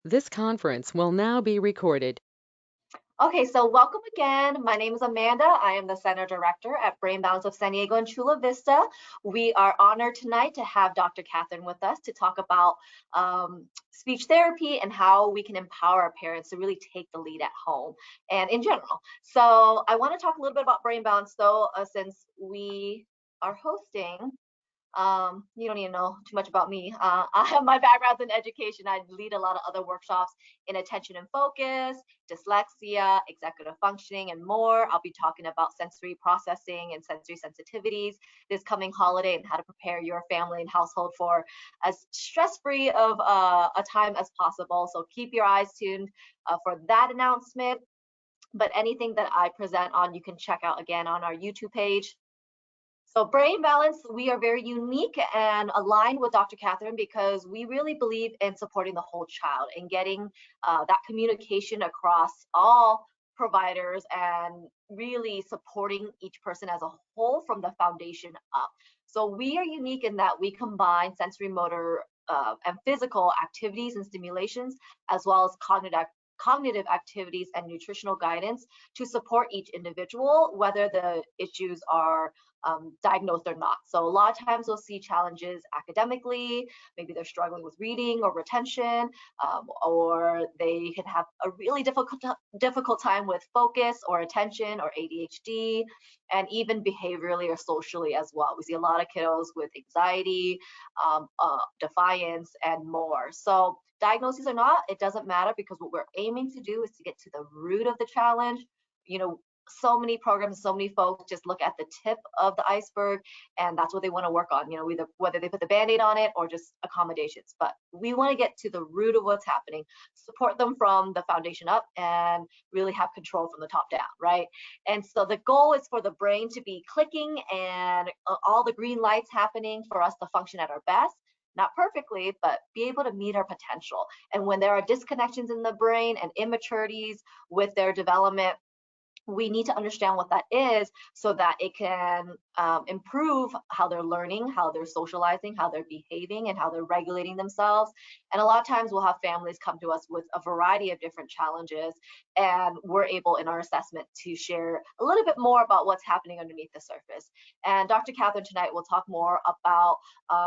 This conference will now be recorded. Okay, so welcome again. My name is Amanda. I am the Center Director at Brain Balance of San Diego and Chula Vista. We are honored tonight to have Dr. Katherine with us to talk about speech therapy and how we can empower our parents to really take the lead at home and in general. So I want to talk a little bit about Brain Balance though, since we are hosting. You don't need to know too much about me. I have my background in education. I lead a lot of other workshops in attention and focus, dyslexia, executive functioning, and more. I'll be talking about sensory processing and sensory sensitivities this coming holiday and how to prepare your family and household for as stress-free of a time as possible. So keep your eyes tuned for that announcement. But anything that I present on, you can check out again on our YouTube page. So Brain Balance, we are very unique and aligned with Dr. Katherine because we really believe in supporting the whole child and getting that communication across all providers and really supporting each person as a whole from the foundation up. So we are unique in that we combine sensory motor and physical activities and stimulations, as well as cognitive activities and nutritional guidance to support each individual, whether the issues are diagnosed or not. So a lot of times we'll see challenges academically, maybe they're struggling with reading or retention, or they can have a really difficult time with focus or attention or ADHD, and even behaviorally or socially as well. We see a lot of kiddos with anxiety, defiance, and more. So diagnoses or not, it doesn't matter because what we're aiming to do is to get to the root of the challenge. You know, so many programs, so many folks just look at the tip of the iceberg, and that's what they want to work on, either whether they put the band-aid on it or just accommodations. But we want to get to the root of what's happening, support them from the foundation up, and really have control from the top down, right? And so the goal is for the brain to be clicking and all the green lights happening for us to function at our best. Not perfectly, but be able to meet our potential. And when there are disconnections in the brain and immaturities with their development, we need to understand what that is so that it can improve how they're learning, how they're socializing, how they're behaving, and how they're regulating themselves. And a lot of times we'll have families come to us with a variety of different challenges, and we're able in our assessment to share a little bit more about what's happening underneath the surface. And Dr. Katherine tonight will talk more about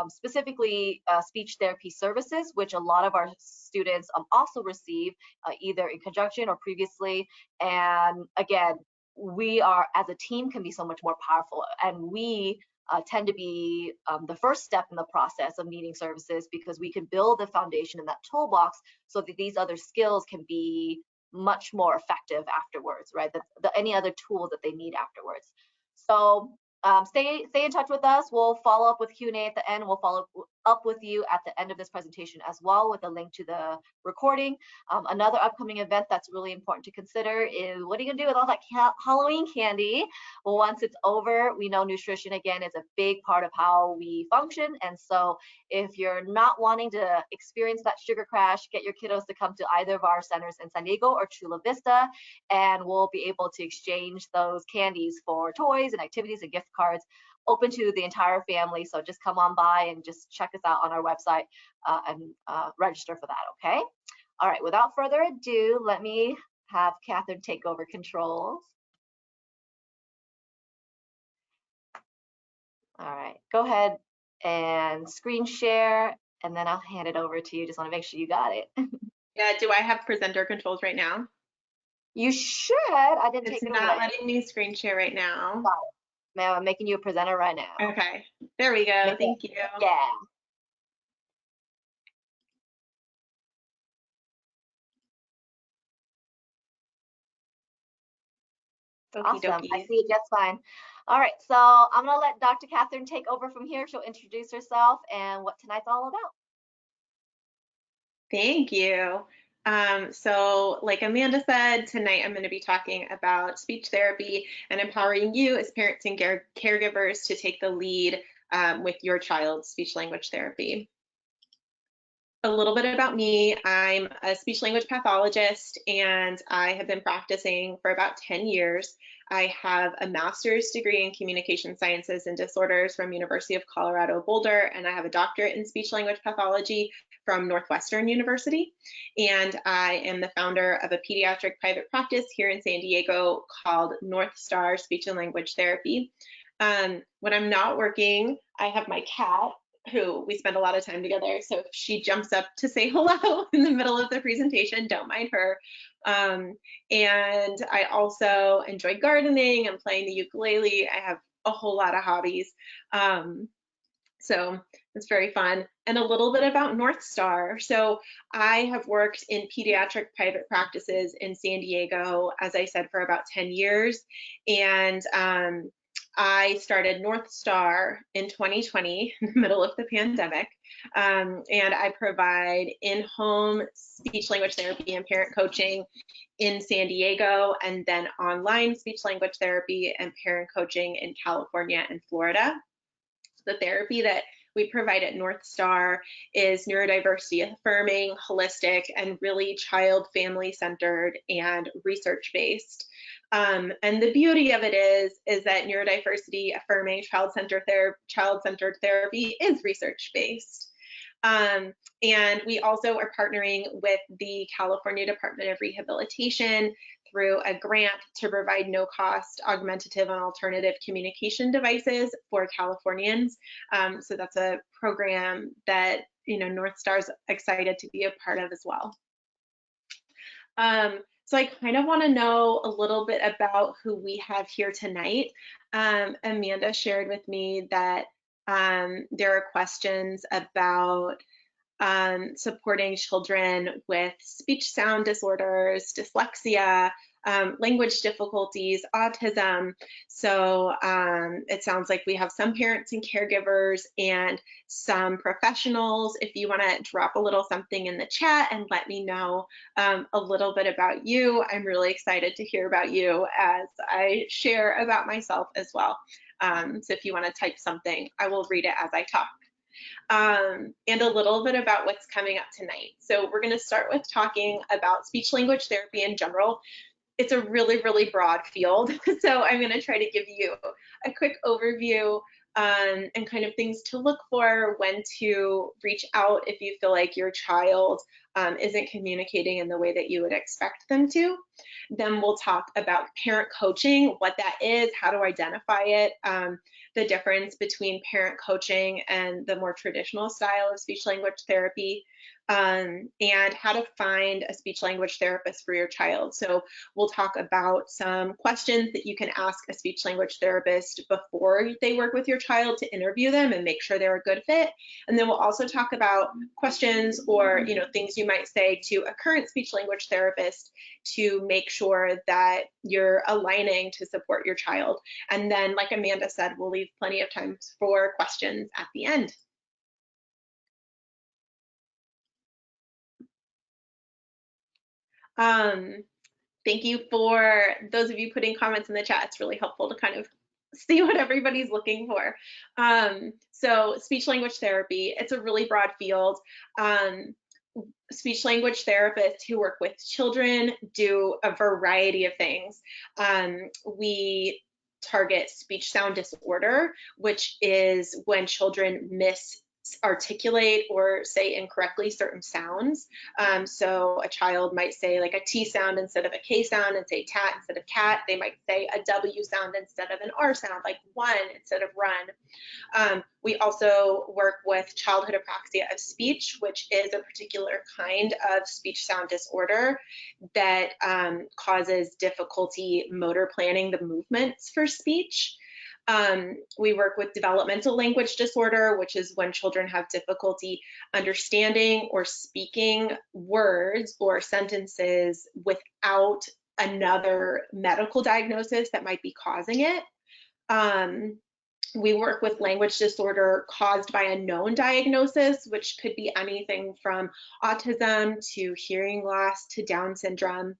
specifically speech therapy services, which a lot of our students also receive either in conjunction or previously. And again, we are as a team can be so much more powerful, and we tend to be the first step in the process of needing services because we can build the foundation in that toolbox so that these other skills can be much more effective afterwards, right? Any other tools that they need afterwards. So stay in touch with us. We'll follow up with Q&A at the end. We'll follow up with you at the end of this presentation as well with a link to the recording. Another upcoming event that's really important to consider is what are you gonna do with all that Halloween candy? Well, once it's over, we know nutrition again is a big part of how we function. And so if you're not wanting to experience that sugar crash, get your kiddos to come to either of our centers in San Diego or Chula Vista, and we'll be able to exchange those candies for toys and activities and gift cards open to the entire family. So just come on by and just check us out on our website and register for that, okay? All right, without further ado, let me have Katherine take over controls. All right, go ahead and screen share, and then I'll hand it over to you. Just want to make sure you got it. Yeah, do I have presenter controls right now? You should. I didn't take it away. It's not letting me screen share right now. Got it. Ma'am, I'm making you a presenter right now. Okay, there we go. Thank you. Yeah. Awesome. I see it just fine. All right, so I'm going to let Dr. Katherine take over from here. She'll introduce herself and what tonight's all about. Thank you. So like Amanda said, tonight I'm going to be talking about speech therapy and empowering you as parents and caregivers to take the lead with your child's speech language therapy. A little bit about me. I'm a speech language pathologist, and I have been practicing for about 10 years. I have a master's degree in communication sciences and disorders from University of Colorado Boulder, and I have a doctorate in speech language pathology from Northwestern University, and I am the founder of a pediatric private practice here in San Diego called North Star Speech and Language Therapy. When I'm not working, I have my cat, who we spend a lot of time together. So if she jumps up to say hello in the middle of the presentation, don't mind her. And I also enjoy gardening and playing the ukulele. I have a whole lot of hobbies. So it's very fun. And a little bit about North Star. So I have worked in pediatric private practices in San Diego, as I said, for about 10 years. And I started North Star in 2020, in the middle of the pandemic, and I provide in-home speech language therapy and parent coaching in San Diego, and then online speech language therapy and parent coaching in California and Florida. The therapy that we provide at North Star is neurodiversity affirming, holistic, and really child family centered and research-based. And the beauty of it is that neurodiversity affirming child-centered therapy is research-based. And we also are partnering with the California Department of Rehabilitation through a grant to provide no-cost augmentative and alternative communication devices for Californians. So that's a program that North Star's excited to be a part of as well. So I kind of want to know a little bit about who we have here tonight. Amanda shared with me that there are questions about supporting children with speech sound disorders, dyslexia, language difficulties, autism. So it sounds like we have some parents and caregivers and some professionals. If you want to drop a little something in the chat and let me know a little bit about you, I'm really excited to hear about you as I share about myself as well. So if you want to type something, I will read it as I talk. And a little bit about what's coming up tonight. So we're going to start with talking about speech language therapy in general. It's a really, really broad field. So I'm going to try to give you a quick overview and kind of things to look for, when to reach out if you feel like your child isn't communicating in the way that you would expect them to. Then we'll talk about parent coaching, what that is, how to identify it, the difference between parent coaching and the more traditional style of speech language therapy, and how to find a speech language therapist for your child. So we'll talk about some questions that you can ask a speech language therapist before they work with your child to interview them and make sure they're a good fit. And then we'll also talk about questions or things you might say to a current speech language therapist to make sure that you're aligning to support your child. And then, like Amanda said, we'll leave plenty of time for questions at the end. Thank you for those of you putting comments in the chat. It's really helpful to kind of see what everybody's looking for. So speech language therapy, it's a really broad field. Speech language therapists who work with children do a variety of things. We target speech sound disorder, which is when children misarticulate or say incorrectly certain sounds. So a child might say like a T sound instead of a K sound and say tat instead of cat. They might say a W sound instead of an R sound, like one instead of run. We also work with childhood apraxia of speech, which is a particular kind of speech sound disorder that causes difficulty motor planning the movements for speech. We work with developmental language disorder, which is when children have difficulty understanding or speaking words or sentences without another medical diagnosis that might be causing it. We work with language disorder caused by a known diagnosis, which could be anything from autism to hearing loss to Down syndrome.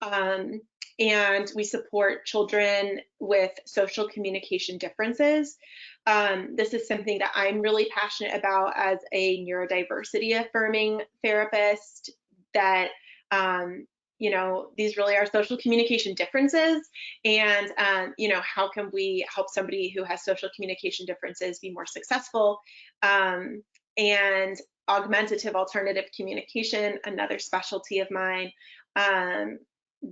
And we support children with social communication differences. This is something that I'm really passionate about as a neurodiversity affirming therapist, that these really are social communication differences, and how can we help somebody who has social communication differences be more successful? And augmentative alternative communication, another specialty of mine.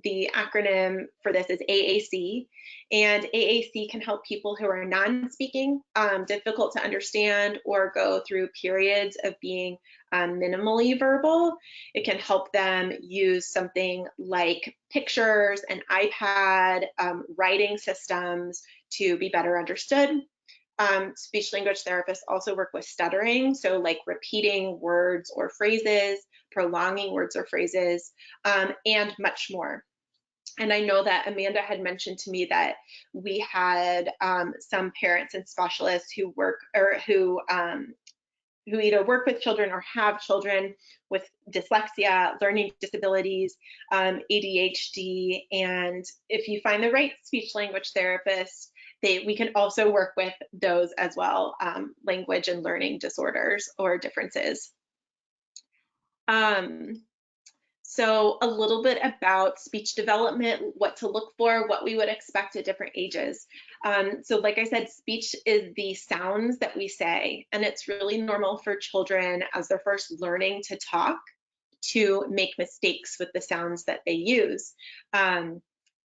The acronym for this is AAC, and AAC can help people who are non-speaking, difficult to understand, or go through periods of being minimally verbal. It can help them use something like pictures, an iPad, writing systems to be better understood. Speech language therapists also work with stuttering, so like repeating words or phrases, prolonging words or phrases, and much more. And I know that Amanda had mentioned to me that we had some parents and specialists who work or who either work with children or have children with dyslexia, learning disabilities, ADHD, and if you find the right speech language therapist, we can also work with those as well, language and learning disorders or differences. So a little bit about speech development, what to look for, what we would expect at different ages. So like I said, speech is the sounds that we say, and it's really normal for children as they're first learning to talk to make mistakes with the sounds that they use.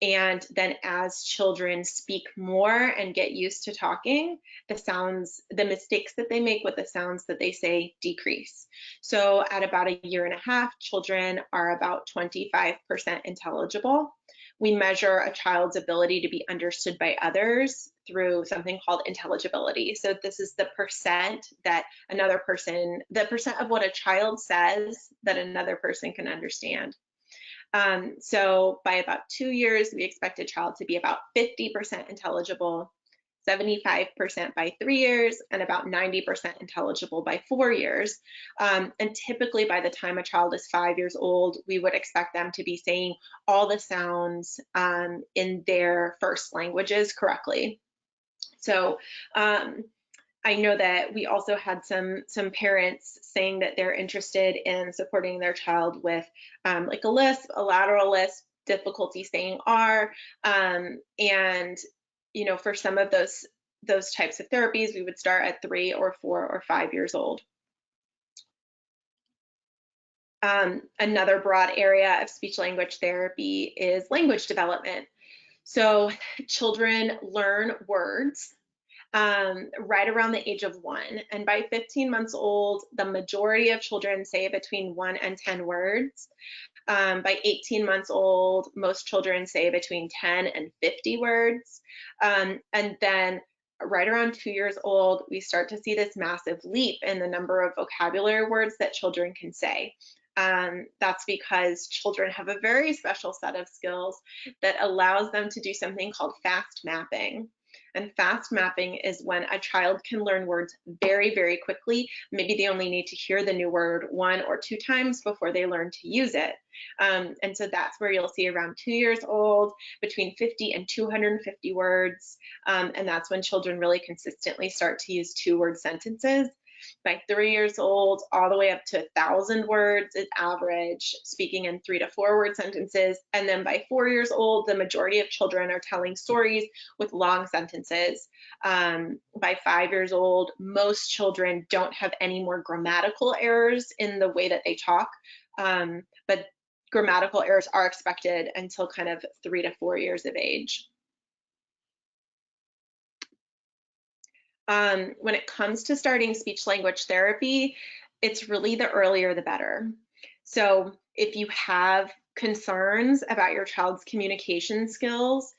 And then as children speak more and get used to talking, the mistakes that they make with the sounds that they say decrease. So at about a year and a half, children are about 25% intelligible. We measure a child's ability to be understood by others through something called intelligibility. So this is the percent that the percent of what a child says that another person can understand. So by about 2 years, we expect a child to be about 50% intelligible, 75% by 3 years, and about 90% intelligible by 4 years. And typically by the time a child is 5 years old, we would expect them to be saying all the sounds in their first languages correctly. So I know that we also had some parents saying that they're interested in supporting their child with like a lisp, a lateral lisp, difficulty saying R, and you know, for some of those types of therapies, we would start at 3 or 4 or 5 years old. Another broad area of speech language therapy is language development. So children learn words right around the age of 1. And by 15 months old, the majority of children say between 1 and 10 words. By 18 months old, most children say between 10 and 50 words. And then right around 2 years old, we start to see this massive leap in the number of vocabulary words that children can say. That's because children have a very special set of skills that allows them to do something called fast mapping. And fast mapping is when a child can learn words very, very quickly. Maybe they only need to hear the new word 1 or 2 times before they learn to use it. And so that's where you'll see around 2 years old, between 50 and 250 words. And that's when children really consistently start to use 2-word sentences. By 3 years old, all the way up to 1,000 words is average, speaking in 3 to 4 word sentences. And then by 4 years old, the majority of children are telling stories with long sentences. By 5 years old, most children don't have any more grammatical errors in the way that they talk, but grammatical errors are expected until kind of 3 to 4 years of age. When it comes to starting speech language therapy, it's really the earlier the better. So if you have concerns about your child's communication skills,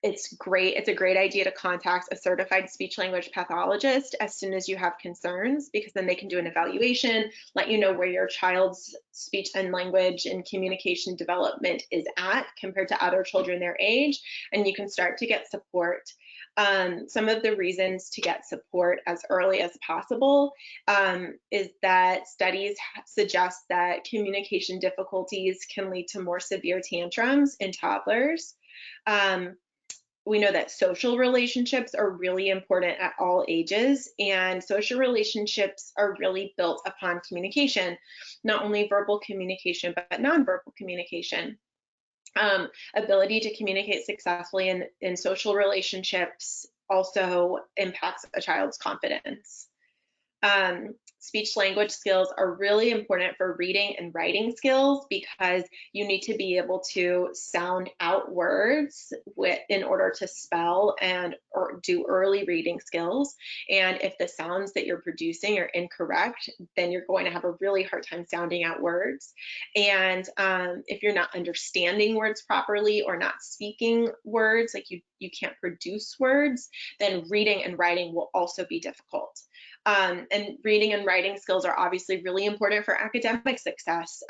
it's a great idea to contact a certified speech language pathologist as soon as you have concerns, because then they can do an evaluation, let you know where your child's speech and language and communication development is at compared to other children their age, and you can start to get support. Some of the reasons to get support as early as possible is that studies suggest that communication difficulties can lead to more severe tantrums in toddlers. We know that social relationships are really important at all ages, and social relationships are really built upon communication, not only verbal communication, but nonverbal communication. Ability to communicate successfully in social relationships also impacts a child's confidence. speech language skills are really important for reading and writing skills because you need to be able to sound out words in order to spell and or do early reading skills. And if the sounds that you're producing are incorrect, then you're going to have a really hard time sounding out words. And if you're not understanding words properly or not speaking words, like you can't produce words, then reading and writing will also be difficult. And reading and writing skills are obviously really important for academic success,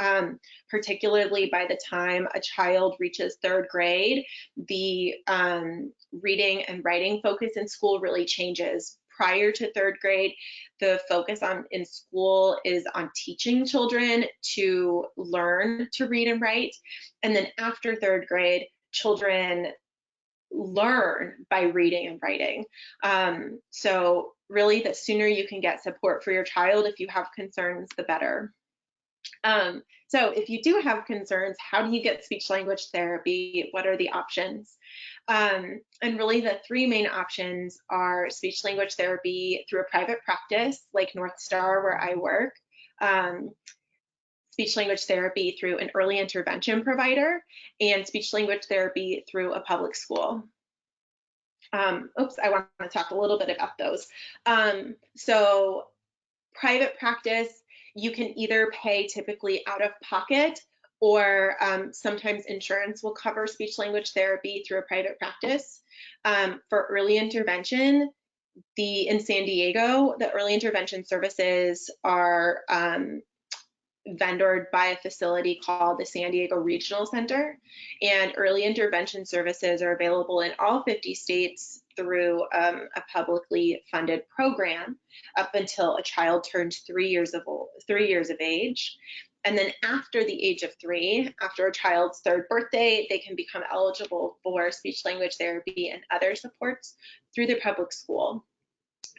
particularly by the time a child reaches 3rd grade. The reading and writing focus in school really changes. Prior to 3rd grade, the focus in school is on teaching children to learn to read and write. And then after 3rd grade, children learn by reading and writing. So really, the sooner you can get support for your child if you have concerns, the better. So if you do have concerns, how do you get speech language therapy? What are the options? And really the 3 main options are speech language therapy through a private practice like North Star, where I work, speech language therapy through an early intervention provider, and speech language therapy through a public school. I want to talk a little bit about those. So private practice, you can either pay typically out of pocket, or sometimes insurance will cover speech language therapy through a private practice. For early intervention, in San Diego, the early intervention services are vendored by a facility called the San Diego Regional Center, and early intervention services are available in all 50 states through a publicly funded program up until a child turns 3 years of age. And then after the age of 3, after a child's 3rd birthday, they can become eligible for speech language therapy and other supports through the public school.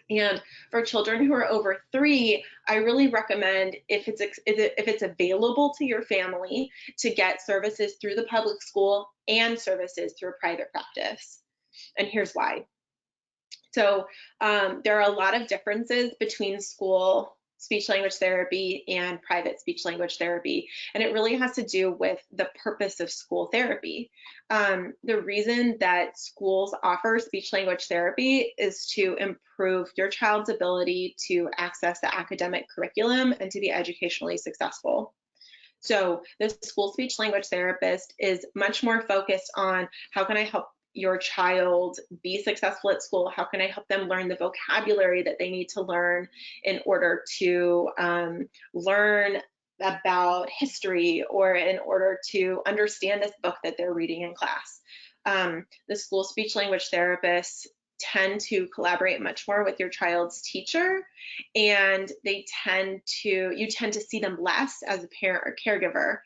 And for children who are over 3, I really recommend, if it's available to your family, to get services through the public school and services through a private practice. And here's why. So there are a lot of differences between school speech language therapy and private speech language therapy, and it really has to do with the purpose of school therapy. The reason that schools offer speech language therapy is to improve your child's ability to access the academic curriculum and to be educationally successful. So the school speech language therapist is much more focused on how can I help your child be successful at school? How can I help them learn the vocabulary that they need to learn in order to learn about history, or in order to understand this book that they're reading in class? The school speech language therapists tend to collaborate much more with your child's teacher, and you tend to see them less as a parent or caregiver.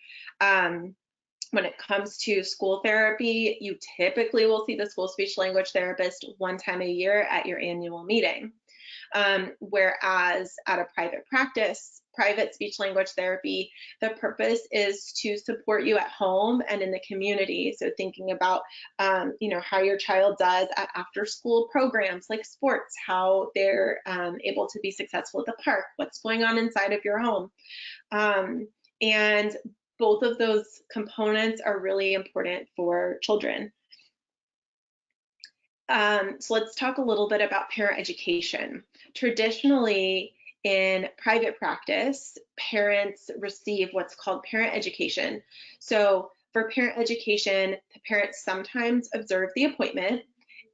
When it comes to school therapy, you typically will see the school speech language therapist 1 time a year at your annual meeting. Whereas at a private practice, private speech language therapy, the purpose is to support you at home and in the community. So thinking about, how your child does at after school programs like sports, how they're able to be successful at the park, what's going on inside of your home. And both of those components are really important for children. So let's talk a little bit about parent education. Traditionally, in private practice, parents receive what's called parent education. So for parent education, the parents sometimes observe the appointment,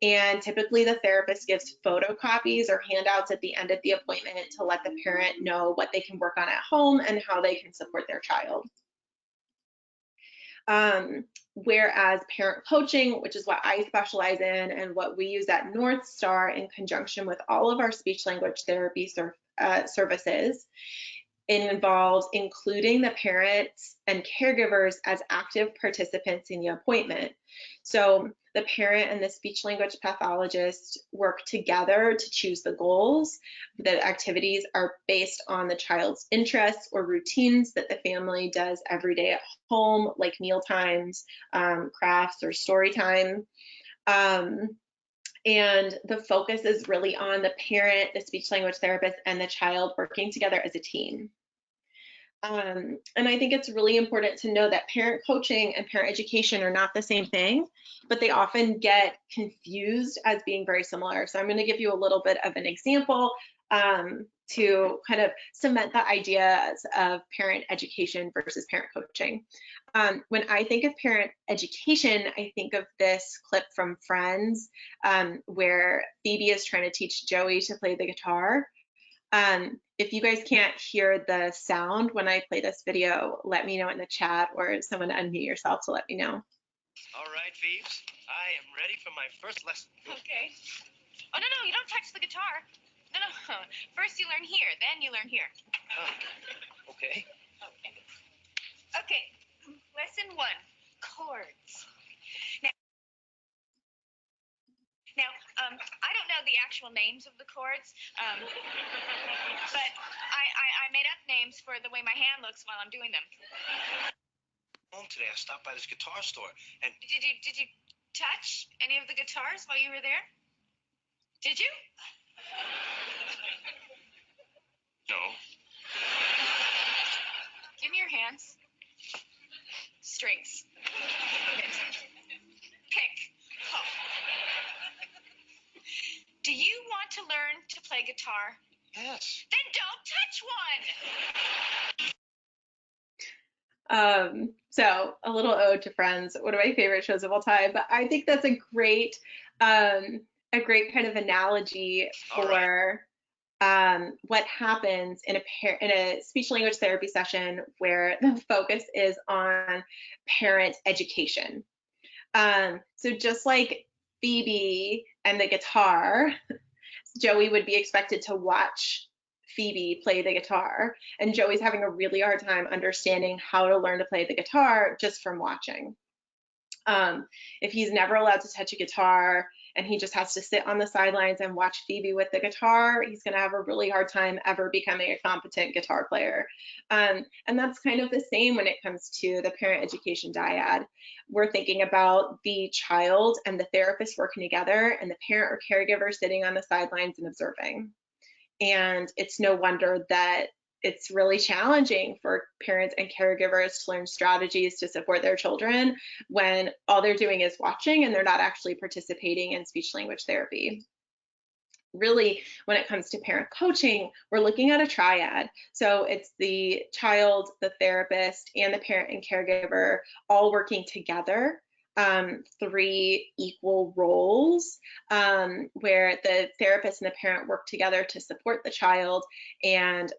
and typically the therapist gives photocopies or handouts at the end of the appointment to let the parent know what they can work on at home and how they can support their child. Whereas parent coaching, which is what I specialize in and what we use at North Star in conjunction with all of our speech language therapy services, it involves including the parents and caregivers as active participants in the appointment. So the parent and the speech language pathologist work together to choose the goals. The activities are based on the child's interests or routines that the family does every day at home, like meal times, crafts, or story time. And the focus is really on the parent, the speech language therapist, and the child working together as a team. And I think it's really important to know that parent coaching and parent education are not the same thing, but they often get confused as being very similar. So I'm going to give you a little bit of an example to kind of cement the ideas of parent education versus parent coaching. When I think of parent education, I think of this clip from Friends where Phoebe is trying to teach Joey to play the guitar. If you guys can't hear the sound when I play this video, let me know in the chat, or someone unmute yourself to let me know. All right, Phoebes, I am ready for my first lesson. Okay. Oh, no, you don't touch the guitar. No. First you learn here, then you learn here. Okay. Okay. Lesson 1, chords. Now, I don't know the actual names of the chords, but I made up names for the way my hand looks while I'm doing them. Home today, I stopped by this guitar store, and Did you touch any of the guitars while you were there? Did you? no. Give me your hands. Strings. Pick. Oh. Do you want to learn to play guitar? Yes. Then don't touch one. So a little ode to Friends, one of my favorite shows of all time, but I think that's a great kind of analogy for what happens in a speech language therapy session where the focus is on parent education. So just like Phoebe and the guitar, Joey would be expected to watch Phoebe play the guitar, and Joey's having a really hard time understanding how to learn to play the guitar just from watching. If he's never allowed to touch a guitar and he just has to sit on the sidelines and watch Phoebe with the guitar, he's going to have a really hard time ever becoming a competent guitar player. And that's kind of the same when it comes to the parent education dyad. We're thinking about the child and the therapist working together, and the parent or caregiver sitting on the sidelines and observing. And it's no wonder that it's really challenging for parents and caregivers to learn strategies to support their children when all they're doing is watching and they're not actually participating in speech language therapy. Really, when it comes to parent coaching, we're looking at a triad. So it's the child, the therapist, and the parent and caregiver all working together. 3 equal roles where the therapist and the parent work together to support the child, and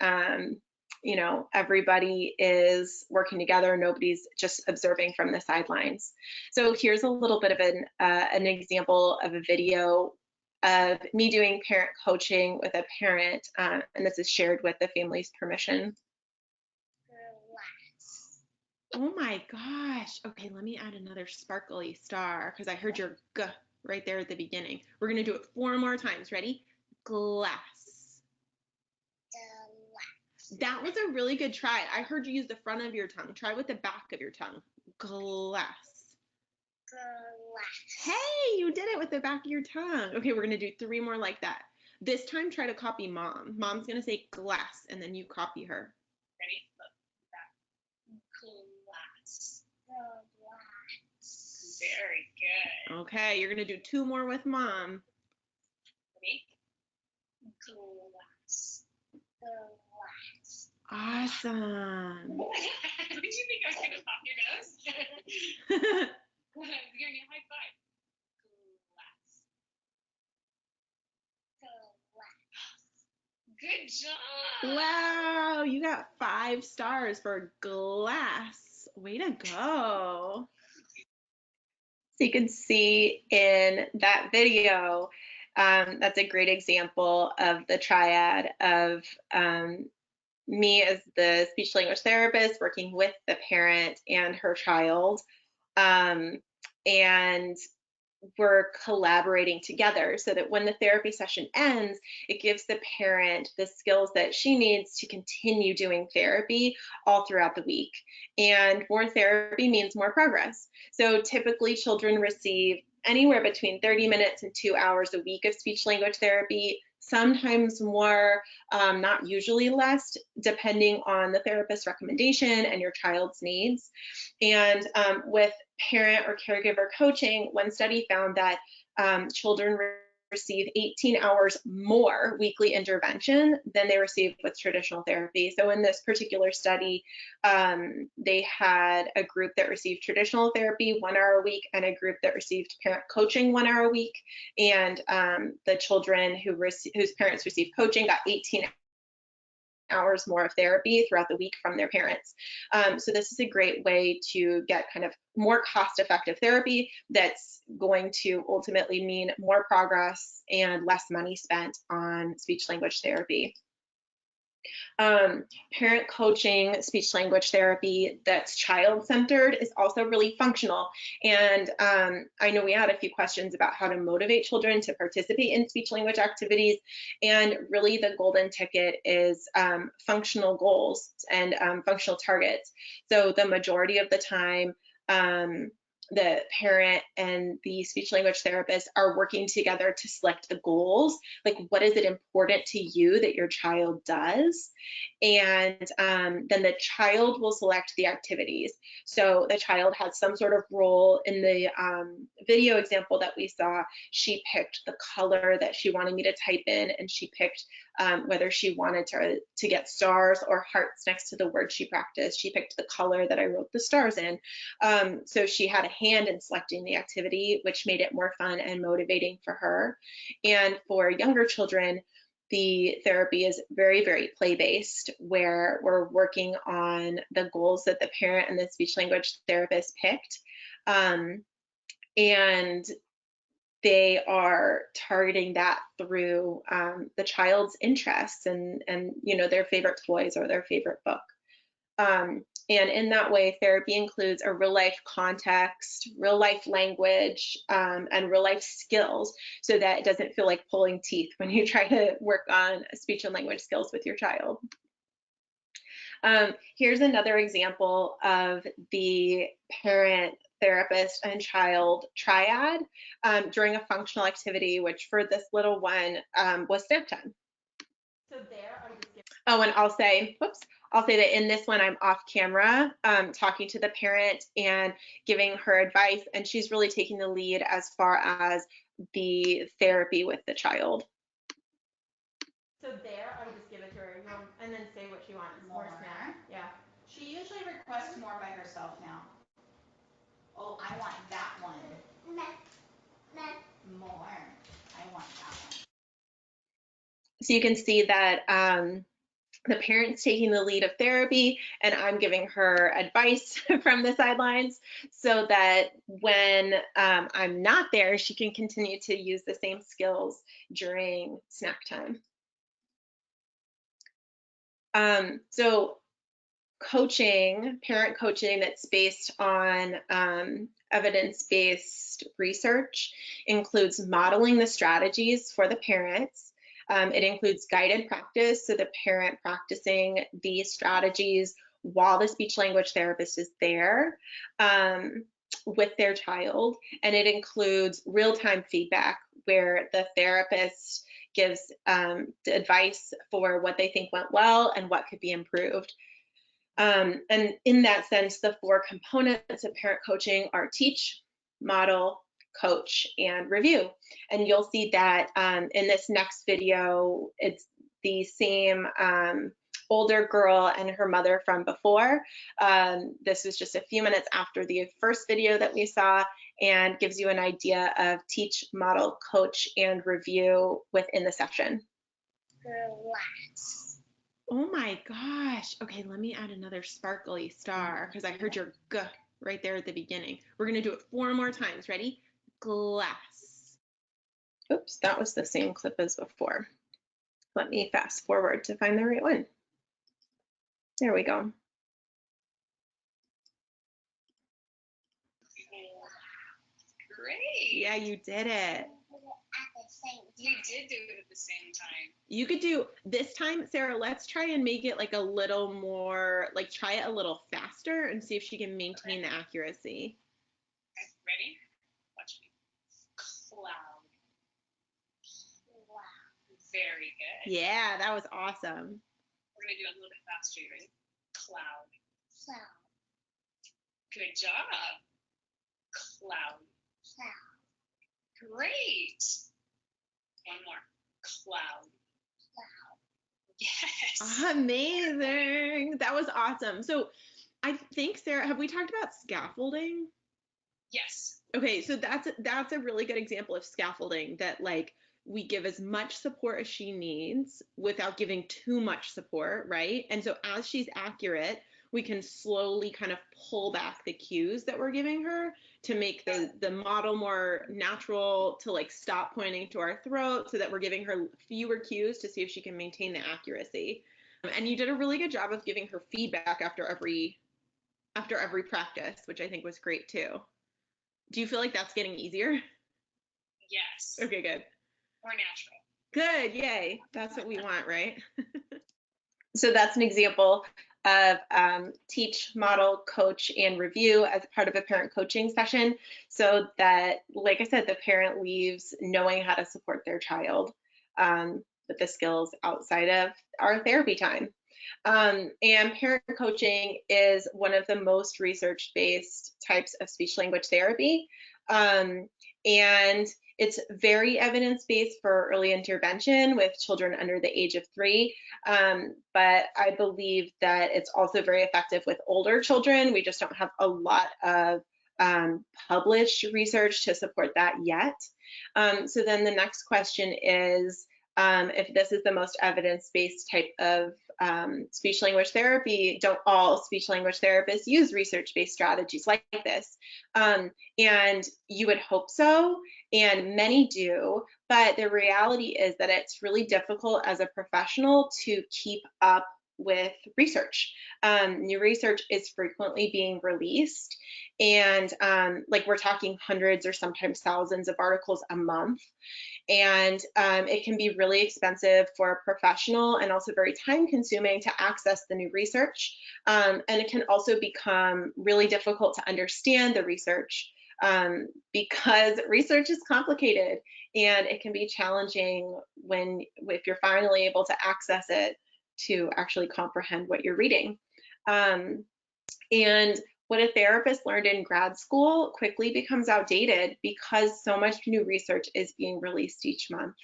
everybody is working together. Nobody's just observing from the sidelines. So here's a little bit of an example of a video of me doing parent coaching with a parent, and this is shared with the family's permission. Oh my gosh. Okay, let me add another sparkly star because I heard your G right there at the beginning. We're going to do it 4 more times. Ready? Glass. That was a really good try. I heard you use the front of your tongue. Try with the back of your tongue. Glass. Hey, you did it with the back of your tongue. Okay, we're going to do 3 more like that. This time, try to copy Mom. Mom's going to say glass, and then you copy her. Ready? Look. Glass. Very good. Okay, you're going to do 2 more with Mom. Ready? Glass. Awesome. Did you think I was going to pop your nose? You're going to high five. Glass. Good job. Wow, you got 5 stars for glass. Way to go. So you can see in that video, that's a great example of the triad of me as the speech language therapist working with the parent and her child. And we're collaborating together so that when the therapy session ends, it gives the parent the skills that she needs to continue doing therapy all throughout the week. And more therapy means more progress. So typically children receive anywhere between 30 minutes and 2 hours a week of speech language therapy, sometimes more, not usually less, depending on the therapist's recommendation and your child's needs. And with parent or caregiver coaching, one study found that children receive 18 hours more weekly intervention than they receive with traditional therapy. So in this particular study, they had a group that received traditional therapy 1 hour a week and a group that received parent coaching 1 hour a week. And the children whose parents received coaching got 18 hours more of therapy throughout the week from their parents. So this is a great way to get kind of more cost-effective therapy that's going to ultimately mean more progress and less money spent on speech language therapy. Parent coaching speech language therapy that's child-centered is also really functional. And I know we had a few questions about how to motivate children to participate in speech language activities. And really the golden ticket is functional goals and functional targets. So the majority of the time, the parent and the speech language therapist are working together to select the goals. Like, what is it important to you that your child does? And then the child will select the activities. So the child has some sort of role. In the video example that we saw, she picked the color that she wanted me to type in, and she picked whether she wanted to get stars or hearts next to the word she practiced. She picked the color that I wrote the stars in. So she had a hand in selecting the activity, which made it more fun and motivating for her. And for younger children, the therapy is very, very play-based, where we're working on the goals that the parent and the speech language therapist picked. And they are targeting that through the child's interests and you know, their favorite toys or their favorite book. And in that way, therapy includes a real life context, real life language, and real life skills, so that it doesn't feel like pulling teeth when you try to work on speech and language skills with your child. Here's another example of the parent, therapist, and child triad during a functional activity, which for this little one was snack time. So there, oh, and I'll say, whoops, I'll say that in this one, I'm off camera talking to the parent and giving her advice, and she's really taking the lead as far as the therapy with the child. So there, I would just give it to her and then say what she wants. More snack. Yeah. She usually requests more by herself now. Oh, I want that one. More. I want that one. So you can see that the parent's taking the lead of therapy, and I'm giving her advice from the sidelines, so that when I'm not there, she can continue to use the same skills during snack time. So coaching, parent coaching that's based on evidence-based research includes modeling the strategies for the parents. It includes guided practice, so the parent practicing these strategies while the speech language therapist is there with their child. And it includes real-time feedback, where the therapist gives advice for what they think went well and what could be improved. And in that sense, the 4 components of parent coaching are teach, model, coach, and review. And you'll see that in this next video, it's the same older girl and her mother from before. This was just a few minutes after the first video that we saw, and gives you an idea of teach, model, coach, and review within the session. Relax. Oh my gosh. Okay, let me add another sparkly star, because I heard your G right there at the beginning. We're going to do it 4 more times. Ready? Glass. Oops, that was the same clip as before. Let me fast forward to find the right one. There we go. Great. Yeah, you did it. You did do it at the same time. You could do this time, Sarah, let's try and make it like a little more, like try it a little faster and see if she can maintain the accuracy. Okay, ready? Watch me. Very good. Yeah, that was awesome. We're going to do it a little bit faster. You ready? Cloud. Cloud. Good job. Cloud. Cloud. Great. One more. Cloud. Cloud. Yes. Amazing. That was awesome. So I think, Sarah, have we talked about scaffolding? Yes. Okay, so that's a really good example of scaffolding, that like we give as much support as she needs without giving too much support, right? And so as she's accurate, we can slowly kind of pull back the cues that we're giving her to make the model more natural, to like stop pointing to our throat, so that we're giving her fewer cues to see if she can maintain the accuracy. And you did a really good job of giving her feedback after every practice, which I think was great too. Do you feel like that's getting easier? Yes. Okay, good. More natural. Good, yay. That's what we want, right? So that's an example of teach, model, coach, and review as part of a parent coaching session, so that, like I said, the parent leaves knowing how to support their child with the skills outside of our therapy time. And parent coaching is one of the most research-based types of speech-language therapy. And it's very evidence-based for early intervention with children under the age of 3. But I believe that it's also very effective with older children. We just don't have a lot of published research to support that yet. So then the next question is, if this is the most evidence-based type of speech-language therapy, don't all speech-language therapists use research-based strategies like this? And you would hope so, and many do, but the reality is that it's really difficult as a professional to keep up with research. New research is frequently being released, and like we're talking hundreds or sometimes thousands of articles a month. And it can be really expensive for a professional, and also very time consuming to access the new research. And it can also become really difficult to understand the research because research is complicated, and it can be challenging if you're finally able to access it to actually comprehend what you're reading. And what a therapist learned in grad school quickly becomes outdated because so much new research is being released each month.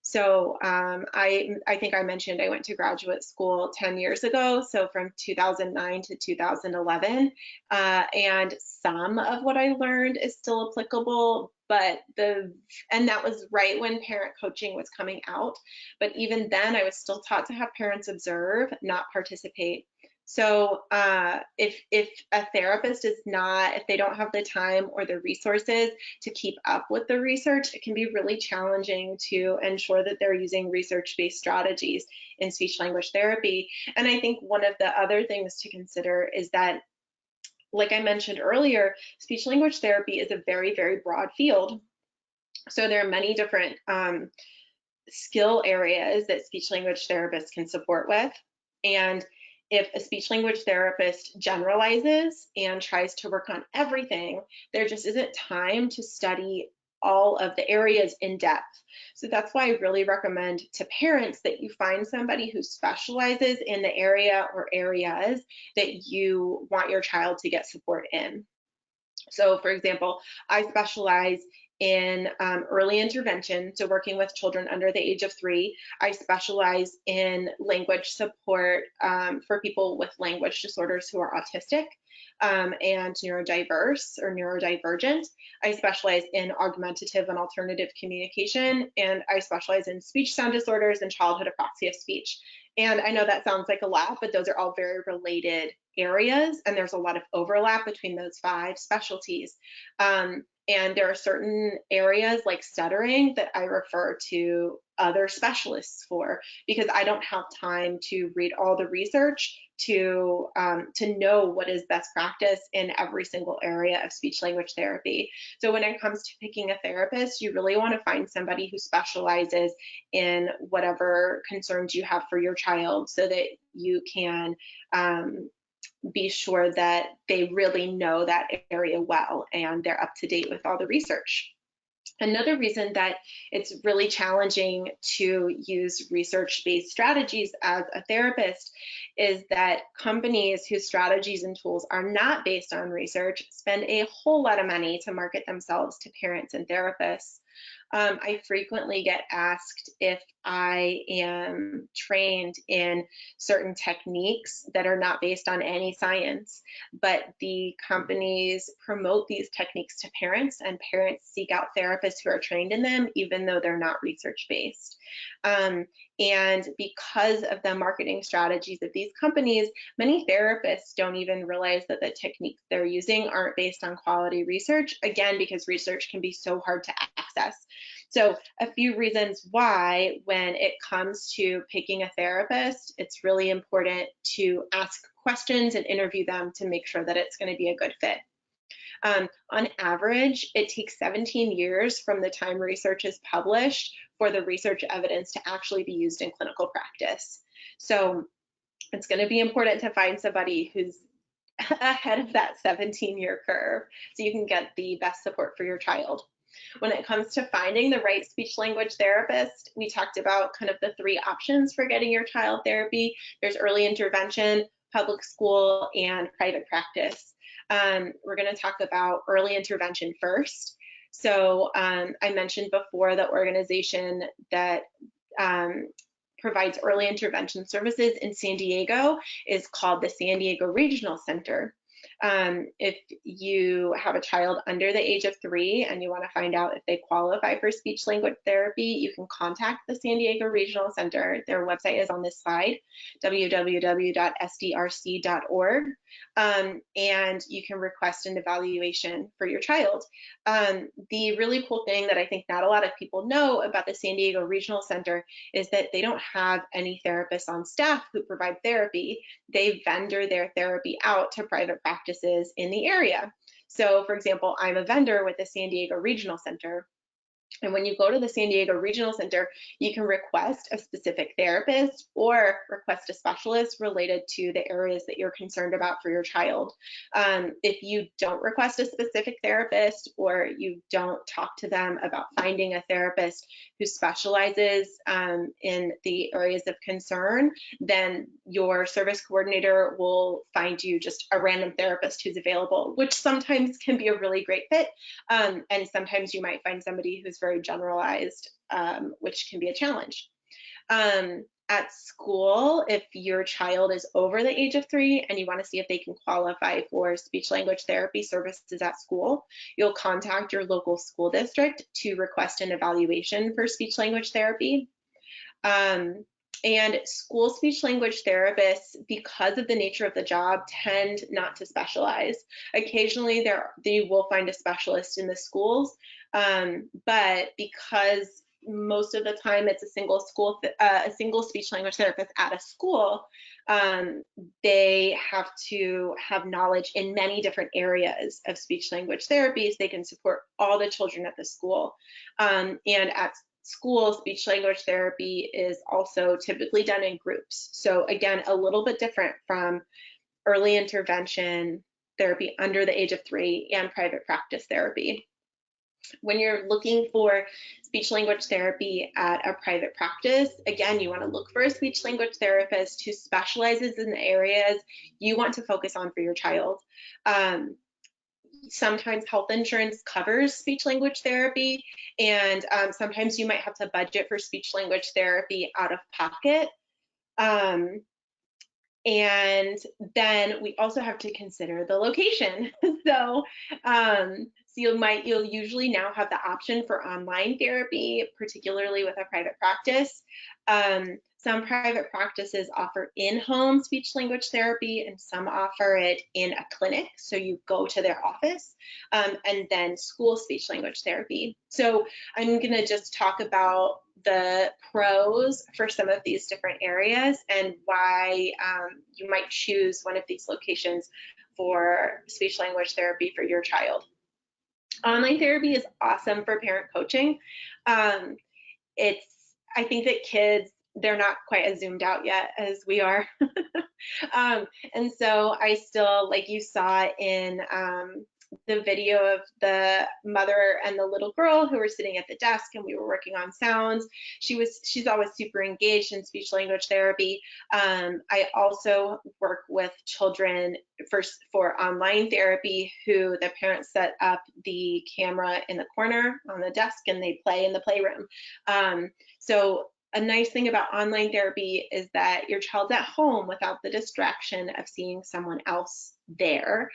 So I think I mentioned I went to graduate school 10 years ago, so from 2009 to 2011, and some of what I learned is still applicable, but and that was right when parent coaching was coming out. But even then, I was still taught to have parents observe, not participate. So if a therapist if they don't have the time or the resources to keep up with the research, it can be really challenging to ensure that they're using research-based strategies in speech-language therapy. And I think one of the other things to consider is that, like I mentioned earlier, speech-language therapy is a very, very broad field. So there are many different skill areas that speech-language therapists can support with. And if a speech-language therapist generalizes and tries to work on everything, there just isn't time to study all of the areas in depth. So that's why I really recommend to parents that you find somebody who specializes in the area or areas that you want your child to get support in. So for example, I specialize in early intervention, so working with children under the age of 3. I specialize in language support for people with language disorders who are autistic and neurodiverse or neurodivergent. I specialize in augmentative and alternative communication, and I specialize in speech sound disorders and childhood apraxia of speech. And I know that sounds like a lot, but those are all very related areas, and there's a lot of overlap between those 5 specialties. And there are certain areas like stuttering that I refer to other specialists for, because I don't have time to read all the research to know what is best practice in every single area of speech language therapy. So when it comes to picking a therapist, you really want to find somebody who specializes in whatever concerns you have for your child, so that you can be sure that they really know that area well and they're up to date with all the research. Another reason that it's really challenging to use research-based strategies as a therapist is that companies whose strategies and tools are not based on research spend a whole lot of money to market themselves to parents and therapists. I frequently get asked if I am trained in certain techniques that are not based on any science, but the companies promote these techniques to parents, and parents seek out therapists who are trained in them, even though they're not research-based. And because of the marketing strategies of these companies, many therapists don't even realize that the techniques they're using aren't based on quality research, again, because research can be so hard to access. So a few reasons why, when it comes to picking a therapist, it's really important to ask questions and interview them to make sure that it's going to be a good fit. On average, it takes 17 years from the time research is published for the research evidence to actually be used in clinical practice. So it's going to be important to find somebody who's ahead of that 17-year curve so you can get the best support for your child. When it comes to finding the right speech language therapist, we talked about kind of the 3 options for getting your child therapy. There's early intervention, public school, and private practice. We're going to talk about early intervention first. So I mentioned before the organization that provides early intervention services in San Diego is called the San Diego Regional Center. If you have a child under the age of 3 and you want to find out if they qualify for speech language therapy, you can contact the San Diego Regional Center. Their website is on this slide, www.sdrc.org, and you can request an evaluation for your child. The really cool thing that I think not a lot of people know about the San Diego Regional Center is that they don't have any therapists on staff who provide therapy. They vendor their therapy out to private practices in the area. So for example, I'm a vendor with the San Diego Regional Center. And when you go to the San Diego Regional Center, you can request a specific therapist or request a specialist related to the areas that you're concerned about for your child. If you don't request a specific therapist or you don't talk to them about finding a therapist who specializes in the areas of concern, then your service coordinator will find you just a random therapist who's available, which sometimes can be a really great fit. And sometimes you might find somebody who's very generalized, which can be a challenge. At school, if your child is over the age of 3 and you want to see if they can qualify for speech language therapy services at school, you'll contact your local school district to request an evaluation for speech language therapy. And school speech language therapists, because of the nature of the job, tend not to specialize. Occasionally they will find a specialist in the schools, but because most of the time it's a single speech language therapist at a school, they have to have knowledge in many different areas of speech language therapy so they can support all the children at the school. And at school, speech language therapy is also typically done in groups. So again, a little bit different from early intervention therapy under the age of 3 and private practice therapy. When you're looking for speech language therapy at a private practice, again, you want to look for a speech language therapist who specializes in the areas you want to focus on for your child. Sometimes health insurance covers speech language therapy, and sometimes you might have to budget for speech language therapy out of pocket. And then we also have to consider the location. So you'll usually now have the option for online therapy, particularly with a private practice. Some private practices offer in-home speech language therapy, and some offer it in a clinic. So you go to their office, and then school speech language therapy. So I'm going to just talk about the pros for some of these different areas and why you might choose one of these locations for speech language therapy for your child. Online therapy is awesome for parent coaching. I think that kids, they're not quite as zoomed out yet as we are. And so I still, like you saw in the video of the mother and the little girl who were sitting at the desk, and we were working on sounds. She's always super engaged in speech language therapy. I also work with children for online therapy who the parents set up the camera in the corner on the desk and they play in the playroom. So a nice thing about online therapy is that your child's at home without the distraction of seeing someone else there.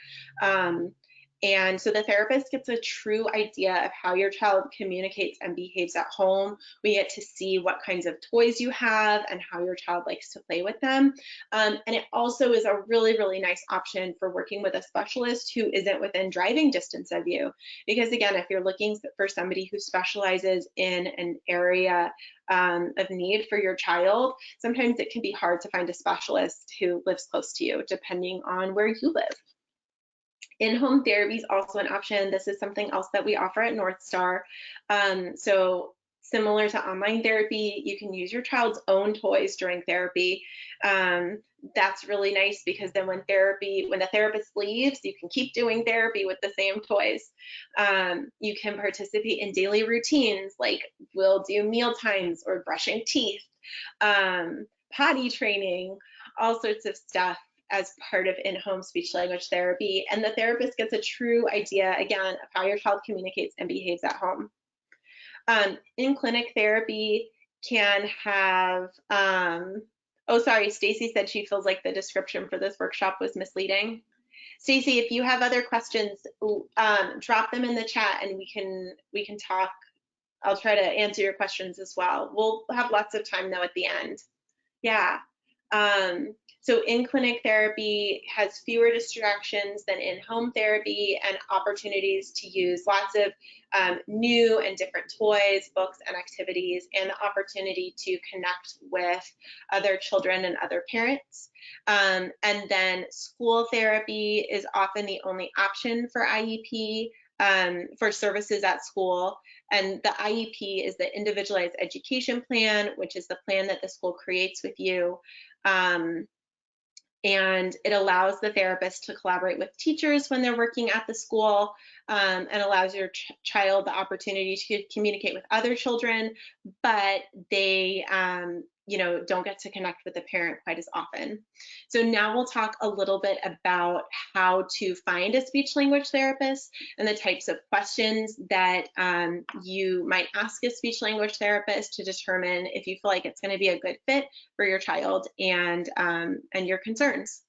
And so the therapist gets a true idea of how your child communicates and behaves at home. We get to see what kinds of toys you have and how your child likes to play with them. And it also is a really, really nice option for working with a specialist who isn't within driving distance of you. Because again, if you're looking for somebody who specializes in an area of need for your child, sometimes it can be hard to find a specialist who lives close to you, depending on where you live. In-home therapy is also an option. This is something else that we offer at North Star. So similar to online therapy, you can use your child's own toys during therapy. That's really nice because then when the therapist leaves, you can keep doing therapy with the same toys. You can participate in daily routines, like we'll do meal times or brushing teeth, potty training, all sorts of stuff as part of in-home speech language therapy. And the therapist gets a true idea, again, of how your child communicates and behaves at home. In-clinic therapy can have, oh, sorry, Stacy said she feels like the description for this workshop was misleading. Stacy, if you have other questions, drop them in the chat and we can talk. I'll try to answer your questions as well. We'll have lots of time though at the end. Yeah. So in-clinic therapy has fewer distractions than in-home therapy and opportunities to use lots of new and different toys, books, and activities, and the opportunity to connect with other children and other parents. And then school therapy is often the only option for IEP for services at school. And the IEP is the Individualized Education Plan, which is the plan that the school creates with you. And it allows the therapist to collaborate with teachers when they're working at the school, and allows your child the opportunity to communicate with other children, but they don't get to connect with the parent quite as often. So now we'll talk a little bit about how to find a speech language therapist and the types of questions that you might ask a speech language therapist to determine if you feel like it's going to be a good fit for your child and your concerns.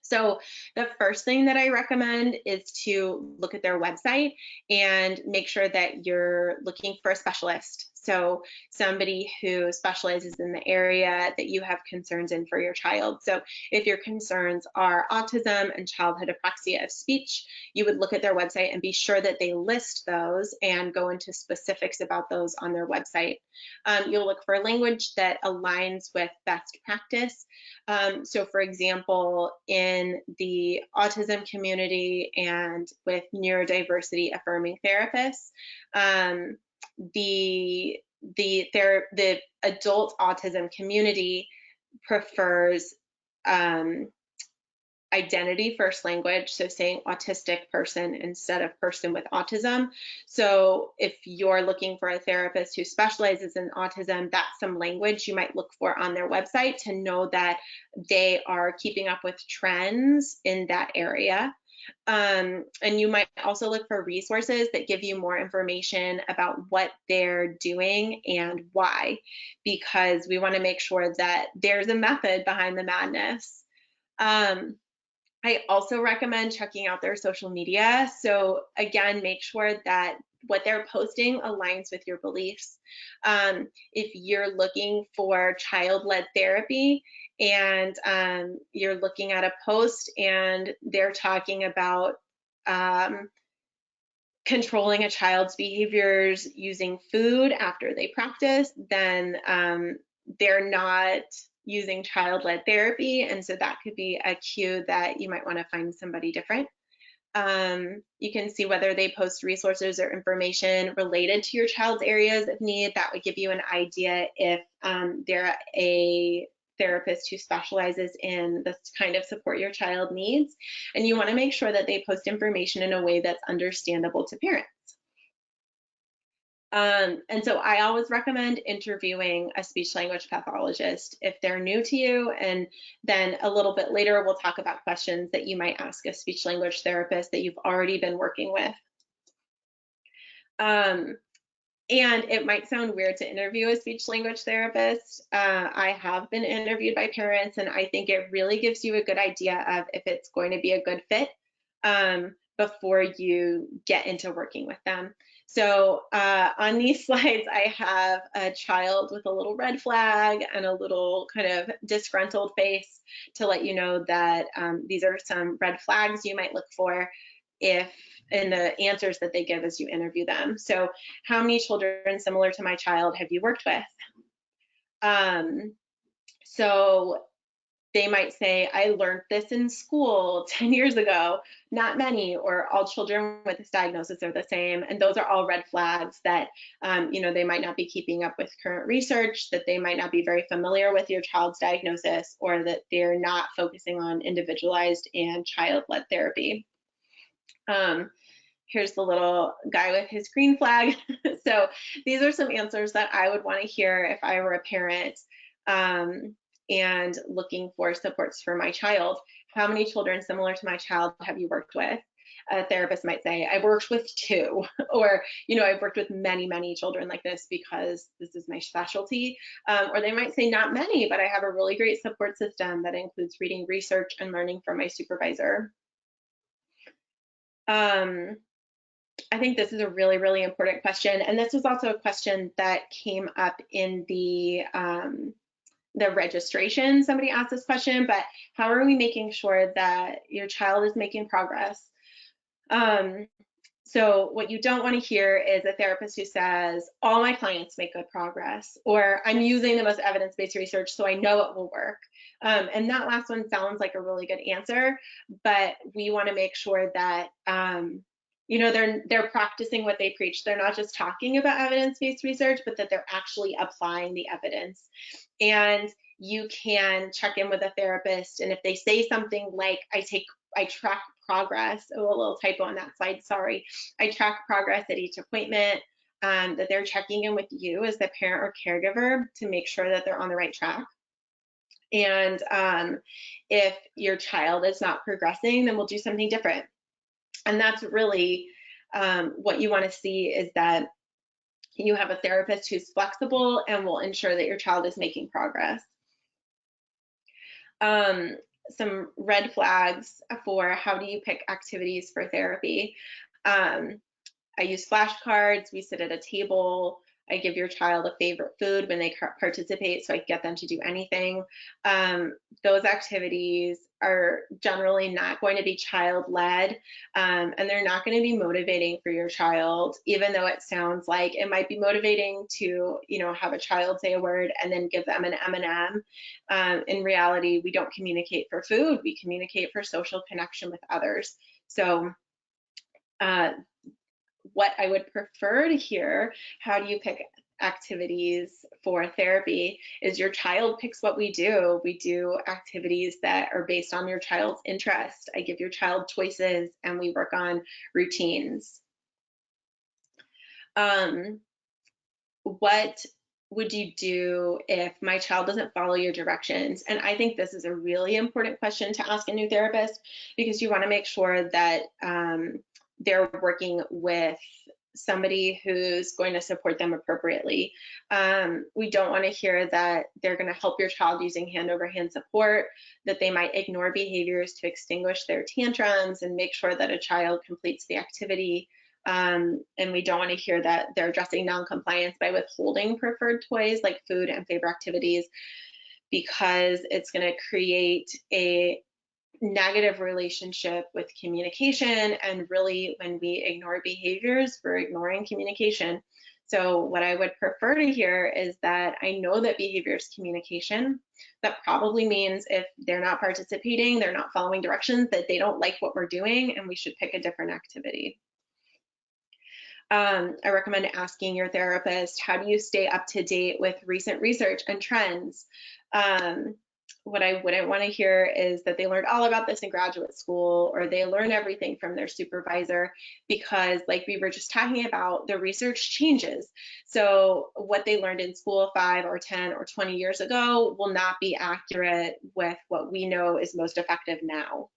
So the first thing that I recommend is to look at their website and make sure that you're looking for a specialist. So somebody who specializes in the area that you have concerns in for your child. So if your concerns are autism and childhood apraxia of speech, you would look at their website and be sure that they list those and go into specifics about those on their website. You'll look for language that aligns with best practice. So for example, in the autism community and with neurodiversity affirming therapists, the adult autism community prefers identity first language, so saying autistic person instead of person with autism. So if you're looking for a therapist who specializes in autism, that's some language you might look for on their website to know that they are keeping up with trends in that area. And you might also look for resources that give you more information about what they're doing and why, because we want to make sure that there's a method behind the madness. I also recommend checking out their social media. So again, make sure that what they're posting aligns with your beliefs. If you're looking for child-led therapy and you're looking at a post and they're talking about controlling a child's behaviors using food after they practice, then they're not using child-led therapy, and so that could be a cue that you might want to find somebody different. You can see whether they post resources or information related to your child's areas of need. That would give you an idea if they're a therapist who specializes in this kind of support your child needs, and you want to make sure that they post information in a way that's understandable to parents. And so I always recommend interviewing a speech language pathologist if they're new to you, and then a little bit later we'll talk about questions that you might ask a speech language therapist that you've already been working with. And it might sound weird to interview a speech language therapist. I have been interviewed by parents, and I think it really gives you a good idea of if it's going to be a good fit before you get into working with them. So on these slides, I have a child with a little red flag and a little kind of disgruntled face to let you know that these are some red flags you might look for if in the answers that they give as you interview them. So how many children similar to my child have you worked with? So they might say, I learned this in school 10 years ago, not many, or all children with this diagnosis are the same. And those are all red flags that, they might not be keeping up with current research, that they might not be very familiar with your child's diagnosis, or that they're not focusing on individualized and child-led therapy. Here's the little guy with his green flag. So these are some answers that I would want to hear if I were a parent and looking for supports for my child. How many children similar to my child have you worked with? A therapist might say, I've worked with 2, or, I've worked with many, many children like this because this is my specialty. Or they might say not many, but I have a really great support system that includes reading research and learning from my supervisor. I think this is a really, really important question. And this was also a question that came up in the registration. Somebody asked this question, but how are we making sure that your child is making progress? So what you don't want to hear is a therapist who says, all my clients make good progress, or I'm using the most evidence-based research, so I know it will work. And that last one sounds like a really good answer, but we want to make sure that they're practicing what they preach. They're not just talking about evidence-based research, but that they're actually applying the evidence. And you can check in with a therapist, and if they say something like, I track progress, a little typo on that slide, sorry. I track progress at each appointment, that they're checking in with you as the parent or caregiver to make sure that they're on the right track. And if your child is not progressing, then we'll do something different. And that's really what you want to see, is that you have a therapist who's flexible and will ensure that your child is making progress. Some red flags for how do you pick activities for therapy. I use flashcards. We sit at a table. I give your child a favorite food when they participate, so I get them to do anything. Those activities are generally not going to be child-led, and they're not going to be motivating for your child, even though it sounds like it might be motivating to, have a child say a word and then give them an M&M. In reality, we don't communicate for food. We communicate for social connection with others. So what I would prefer to hear, how do you pick activities for therapy, is your child picks what we do. We do activities that are based on your child's interest. I give your child choices, and we work on routines. What would you do if my child doesn't follow your directions? And I think this is a really important question to ask a new therapist, because you want to make sure that they're working with somebody who's going to support them appropriately. We don't want to hear that they're going to help your child using hand-over-hand support, that they might ignore behaviors to extinguish their tantrums and make sure that a child completes the activity. And we don't want to hear that they're addressing non-compliance by withholding preferred toys like food and favorite activities, because it's going to create a negative relationship with communication. And really, when we ignore behaviors, we're ignoring communication. So what I would prefer to hear is that I know that behavior is communication. That probably means if they're not participating, they're not following directions, that they don't like what we're doing, and we should pick a different activity. I recommend asking your therapist, how do you stay up to date with recent research and trends? What I wouldn't want to hear is that they learned all about this in graduate school, or they learn everything from their supervisor, because like we were just talking about, the research changes. So what they learned in school 5 or 10 or 20 years ago will not be accurate with what we know is most effective now.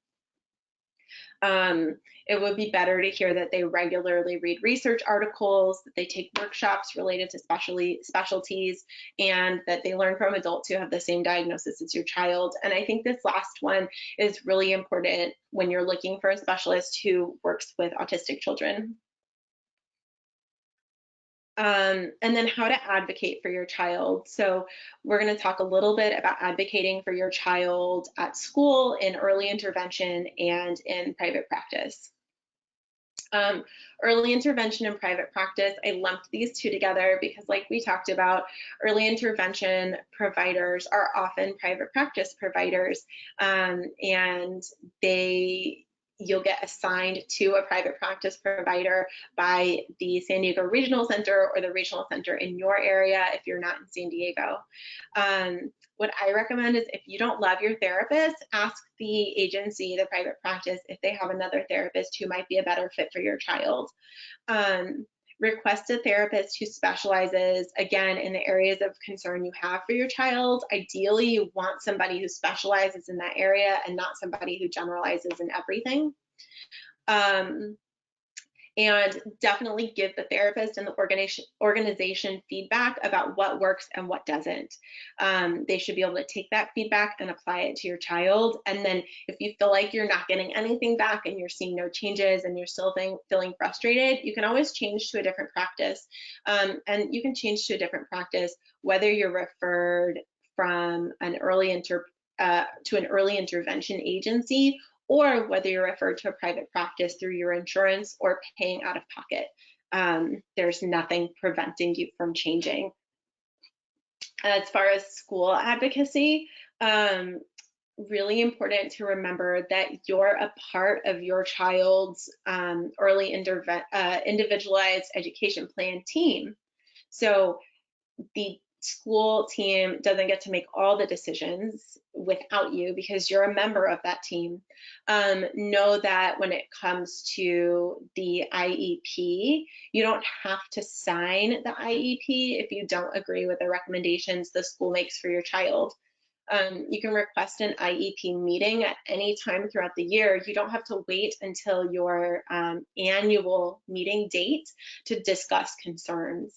It would be better to hear that they regularly read research articles, that they take workshops related to specialties, and that they learn from adults who have the same diagnosis as your child. And I think this last one is really important when you're looking for a specialist who works with autistic children. And then how to advocate for your child. So we're going to talk a little bit about advocating for your child at school, in early intervention, and in private practice. Early intervention and private practice, I lumped these two together because, like we talked about, early intervention providers are often private practice providers, and you'll get assigned to a private practice provider by the San Diego Regional Center or the regional center in your area if you're not in San Diego. What I recommend is, if you don't love your therapist, ask the agency, the private practice, if they have another therapist who might be a better fit for your child. Request a therapist who specializes, again, in the areas of concern you have for your child. Ideally, you want somebody who specializes in that area and not somebody who generalizes in everything. And definitely give the therapist and the organization feedback about what works and what doesn't. They should be able to take that feedback and apply it to your child. And then if you feel like you're not getting anything back and you're seeing no changes and you're still feeling frustrated, you can always change to a different practice. And you can change to a different practice whether you're referred from an early intervention agency, or whether you're referred to a private practice through your insurance or paying out of pocket. There's nothing preventing you from changing. As far as school advocacy, really important to remember that you're a part of your child's early individualized education plan team. So the school team doesn't get to make all the decisions without you, because you're a member of that team. Know that when it comes to the IEP, you don't have to sign the IEP if you don't agree with the recommendations the school makes for your child. You can request an IEP meeting at any time throughout the year. You don't have to wait until your annual meeting date to discuss concerns.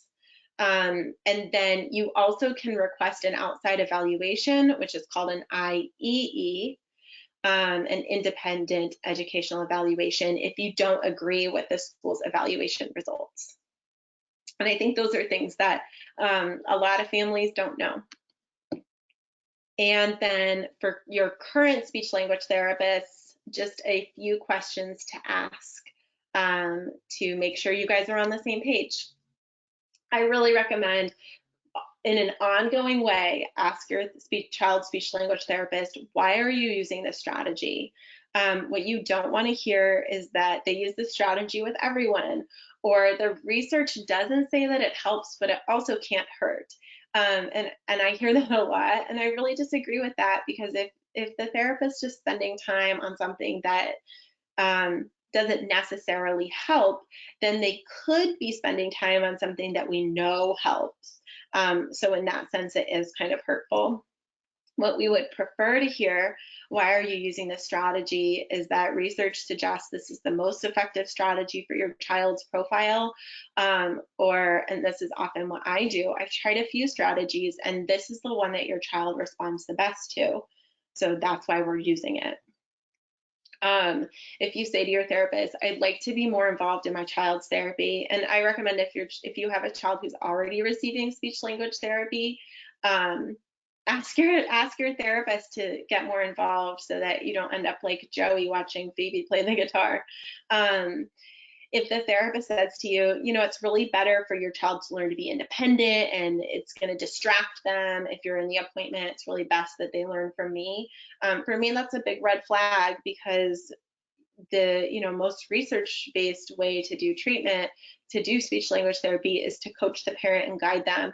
And then you also can request an outside evaluation, which is called an IEE, an independent educational evaluation, if you don't agree with the school's evaluation results. And I think those are things that a lot of families don't know. And then for your current speech language therapists, just a few questions to ask to make sure you guys are on the same page. I really recommend, in an ongoing way, ask your child speech language therapist, why are you using this strategy? What you don't want to hear is that they use this strategy with everyone, or the research doesn't say that it helps, but it also can't hurt. And I hear that a lot, and I really disagree with that, because if the therapist is spending time on something that doesn't necessarily help, then they could be spending time on something that we know helps. So in that sense, it is kind of hurtful. What we would prefer to hear, why are you using this strategy, is that research suggests this is the most effective strategy for your child's profile, and this is often what I do, I've tried a few strategies and this is the one that your child responds the best to. So that's why we're using it. If you say to your therapist, I'd like to be more involved in my child's therapy, and I recommend if you have a child who's already receiving speech language therapy, ask your therapist to get more involved so that you don't end up like Joey watching Phoebe play the guitar. If the therapist says to you, it's really better for your child to learn to be independent and it's going to distract them if you're in the appointment, it's really best that they learn from me. For me, that's a big red flag, because the most research-based way to do treatment, to do speech language therapy, is to coach the parent and guide them.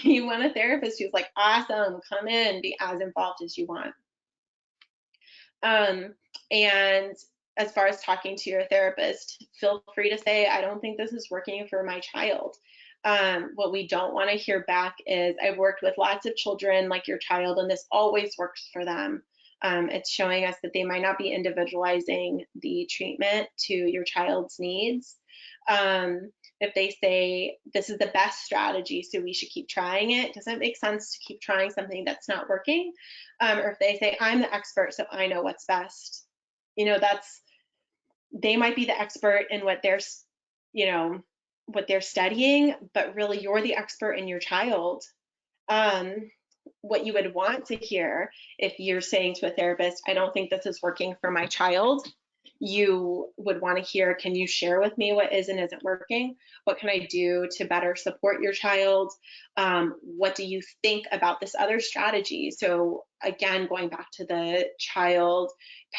You want a therapist who's like, awesome, come in, be as involved as you want. And as far as talking to your therapist, feel free to say, I don't think this is working for my child. What we don't want to hear back is, I've worked with lots of children like your child, and this always works for them. It's showing us that they might not be individualizing the treatment to your child's needs. If they say, this is the best strategy, so we should keep trying it, doesn't make sense to keep trying something that's not working. Or if they say, I'm the expert, so I know what's best. They might be the expert in what they're studying, but really you're the expert in your child. What you would want to hear if you're saying to a therapist, I don't think this is working for my child, you would want to hear, can you share with me what is and isn't working? What can I do to better support your child? What do you think about this other strategy? So again, going back to the child,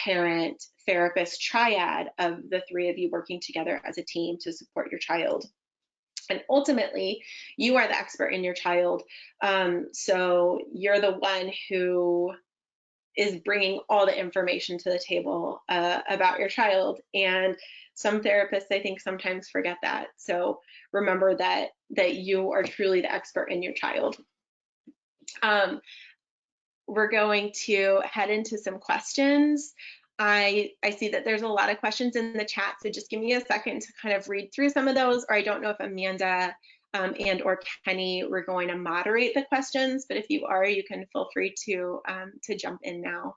parent, therapist triad of the three of you working together as a team to support your child. And ultimately, you are the expert in your child. So you're the one who is bringing all the information to the table about your child. And some therapists, I think, sometimes forget that. So remember that you are truly the expert in your child. We're going to head into some questions. I see that there's a lot of questions in the chat, so just give me a second to kind of read through some of those, or I don't know if Amanda and or Kenny were going to moderate the questions, but if you are, you can feel free to jump in now.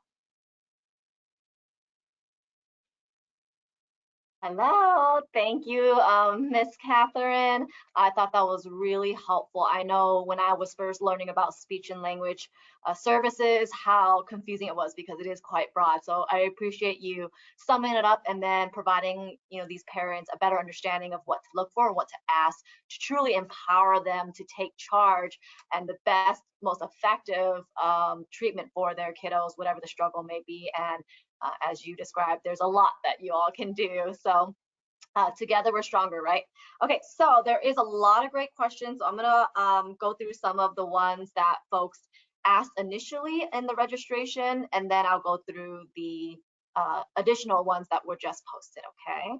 Hello, thank you, Miss Katherine. I thought that was really helpful. I know when I was first learning about speech and language services, how confusing it was, because it is quite broad. So I appreciate you summing it up and then providing, these parents a better understanding of what to look for and what to ask to truly empower them to take charge and the best, most effective treatment for their kiddos, whatever the struggle may be. And as you described, there's a lot that you all can do. So together we're stronger, right? Okay, so there is a lot of great questions. I'm gonna go through some of the ones that folks asked initially in the registration, and then I'll go through the additional ones that were just posted, okay?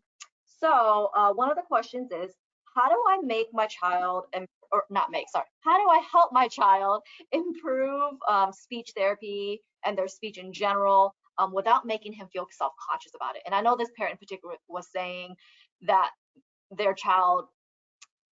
So one of the questions is, how do I make my child, how do I help my child improve speech therapy and their speech in general without making him feel self-conscious about it? And I know this parent in particular was saying that their child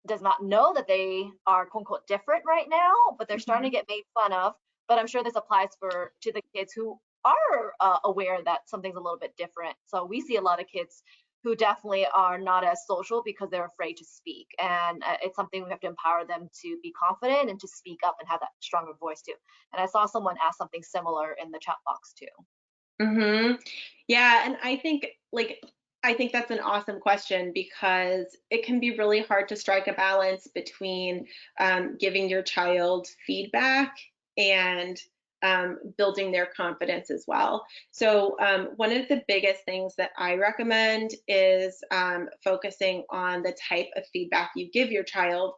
does not know that they are quote unquote different right now, but they're starting to get made fun of. But I'm sure this applies to the kids who are aware that something's a little bit different. So we see a lot of kids who definitely are not as social because they're afraid to speak. And it's something we have to empower them to be confident and to speak up and have that stronger voice too. And I saw someone ask something similar in the chat box too. Yeah, and I think that's an awesome question, because it can be really hard to strike a balance between giving your child feedback and building their confidence as well. So one of the biggest things that I recommend is focusing on the type of feedback you give your child.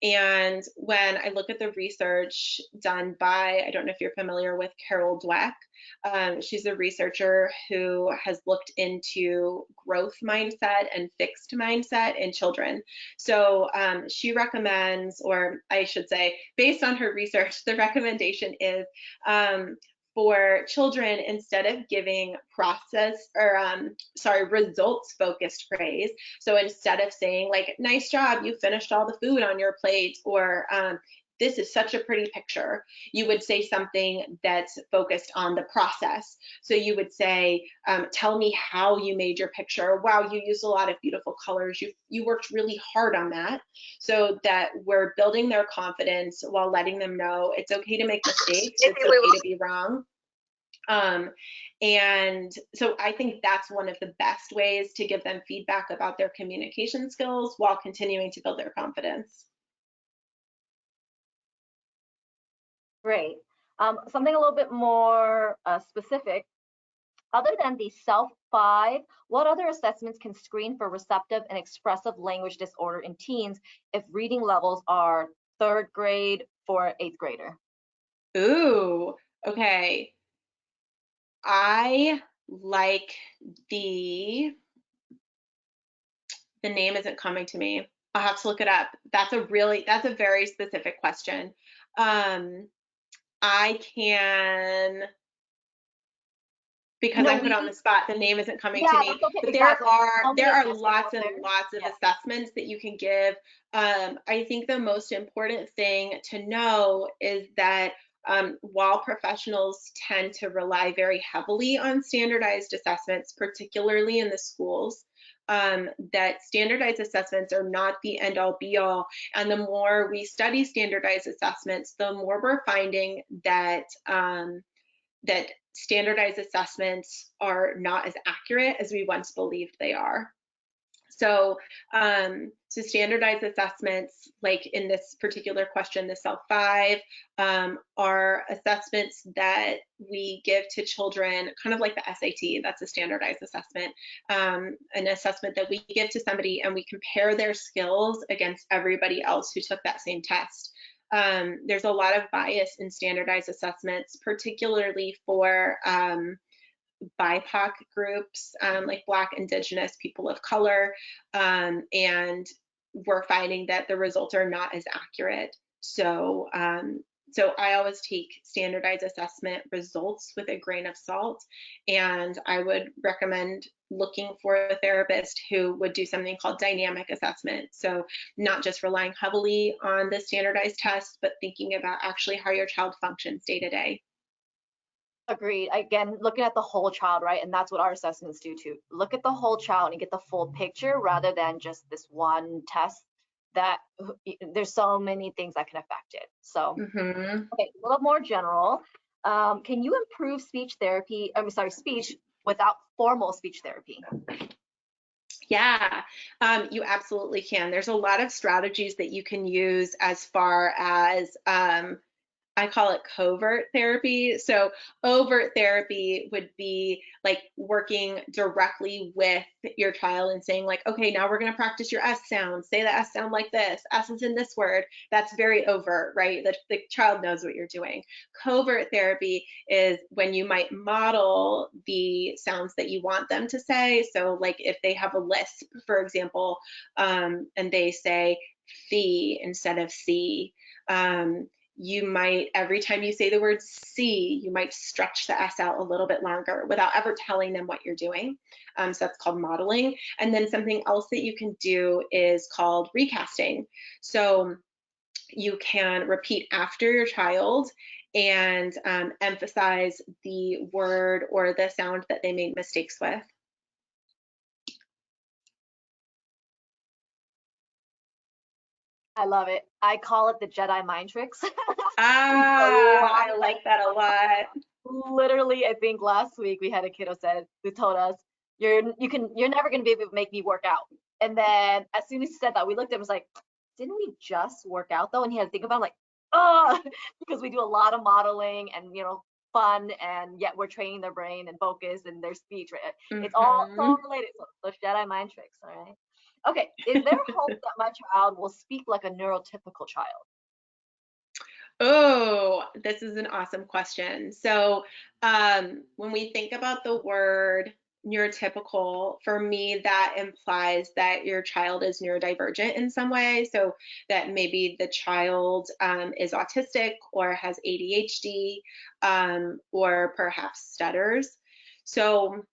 And when I look at the research done by, I don't know if you're familiar with Carol Dweck, she's a researcher who has looked into growth mindset and fixed mindset in children. So she recommends, or I should say, based on her research, the recommendation is for children, instead of giving results focused praise. So instead of saying like, nice job, you finished all the food on your plate, or this is such a pretty picture, you would say something that's focused on the process. So you would say, tell me how you made your picture. Wow, you used a lot of beautiful colors. You worked really hard on that. So that we're building their confidence while letting them know it's okay to make mistakes. It's okay to be wrong. And so I think that's one of the best ways to give them feedback about their communication skills while continuing to build their confidence. Great. Something a little bit more specific. Other than the SELF-5, what other assessments can screen for receptive and expressive language disorder in teens if reading levels are 3rd grade for 8th grader? Ooh, okay. I like the name isn't coming to me. I'll have to look it up. That's a very specific question. I can, because No, I'm put on the spot, the name isn't coming to yeah, me. that's okay. But Exactly. there are Assessments lots out and there. lots of Yeah. assessments that you can give. I think the most important thing to know is that while professionals tend to rely very heavily on standardized assessments, particularly in the schools, that standardized assessments are not the end all be all. And the more we study standardized assessments, the more we're finding that that standardized assessments are not as accurate as we once believed they are. So, so standardized assessments, like in this particular question, the SELF-5, are assessments that we give to children, kind of like the SAT, that's a standardized assessment, an assessment that we give to somebody and we compare their skills against everybody else who took that same test. There's a lot of bias in standardized assessments, particularly for BIPOC groups, like Black, Indigenous, people of color, and we're finding that the results are not as accurate. So, so I always take standardized assessment results with a grain of salt, and I would recommend looking for a therapist who would do something called dynamic assessment. So not just relying heavily on the standardized test, but thinking about actually how your child functions day to day. Agreed. Again, looking at the whole child, right? And that's what our assessments do too. Look at the whole child and get the full picture rather than just this one test that there's so many things that can affect it. So, okay, a little more general. Can you improve speech therapy? I'm sorry, speech without formal speech therapy? Yeah, you absolutely can. There's a lot of strategies that you can use as far as I call it covert therapy. So overt therapy would be like working directly with your child and saying like, okay, now we're going to practice your S sound. Say the S sound like this. S is in this word. That's very overt, right? The child knows what you're doing. Covert therapy is when you might model the sounds that you want them to say. So like if they have a lisp, for example, and they say "the" instead of "c," you might, every time you say the word see, you might stretch the S out a little bit longer without ever telling them what you're doing. So that's called modeling. And then something else that you can do is called recasting. So you can repeat after your child and emphasize the word or the sound that they made mistakes with. I love it. I call it the Jedi mind tricks. I like that a lot. Literally, I think last week we had a kiddo who told us, you're never gonna be able to make me work out. And then as soon as he said that, we looked at him, was like, didn't we just work out though? And he had to think about it, like, oh, because we do a lot of modeling and fun, and yet we're training their brain and focus and their speech, right? It's all related. So those Jedi mind tricks, all right? Okay, is there hope that my child will speak like a neurotypical child? Oh, this is an awesome question. So when we think about the word neurotypical, for me, that implies that your child is neurodivergent in some way. So that maybe the child is autistic or has ADHD or perhaps stutters. So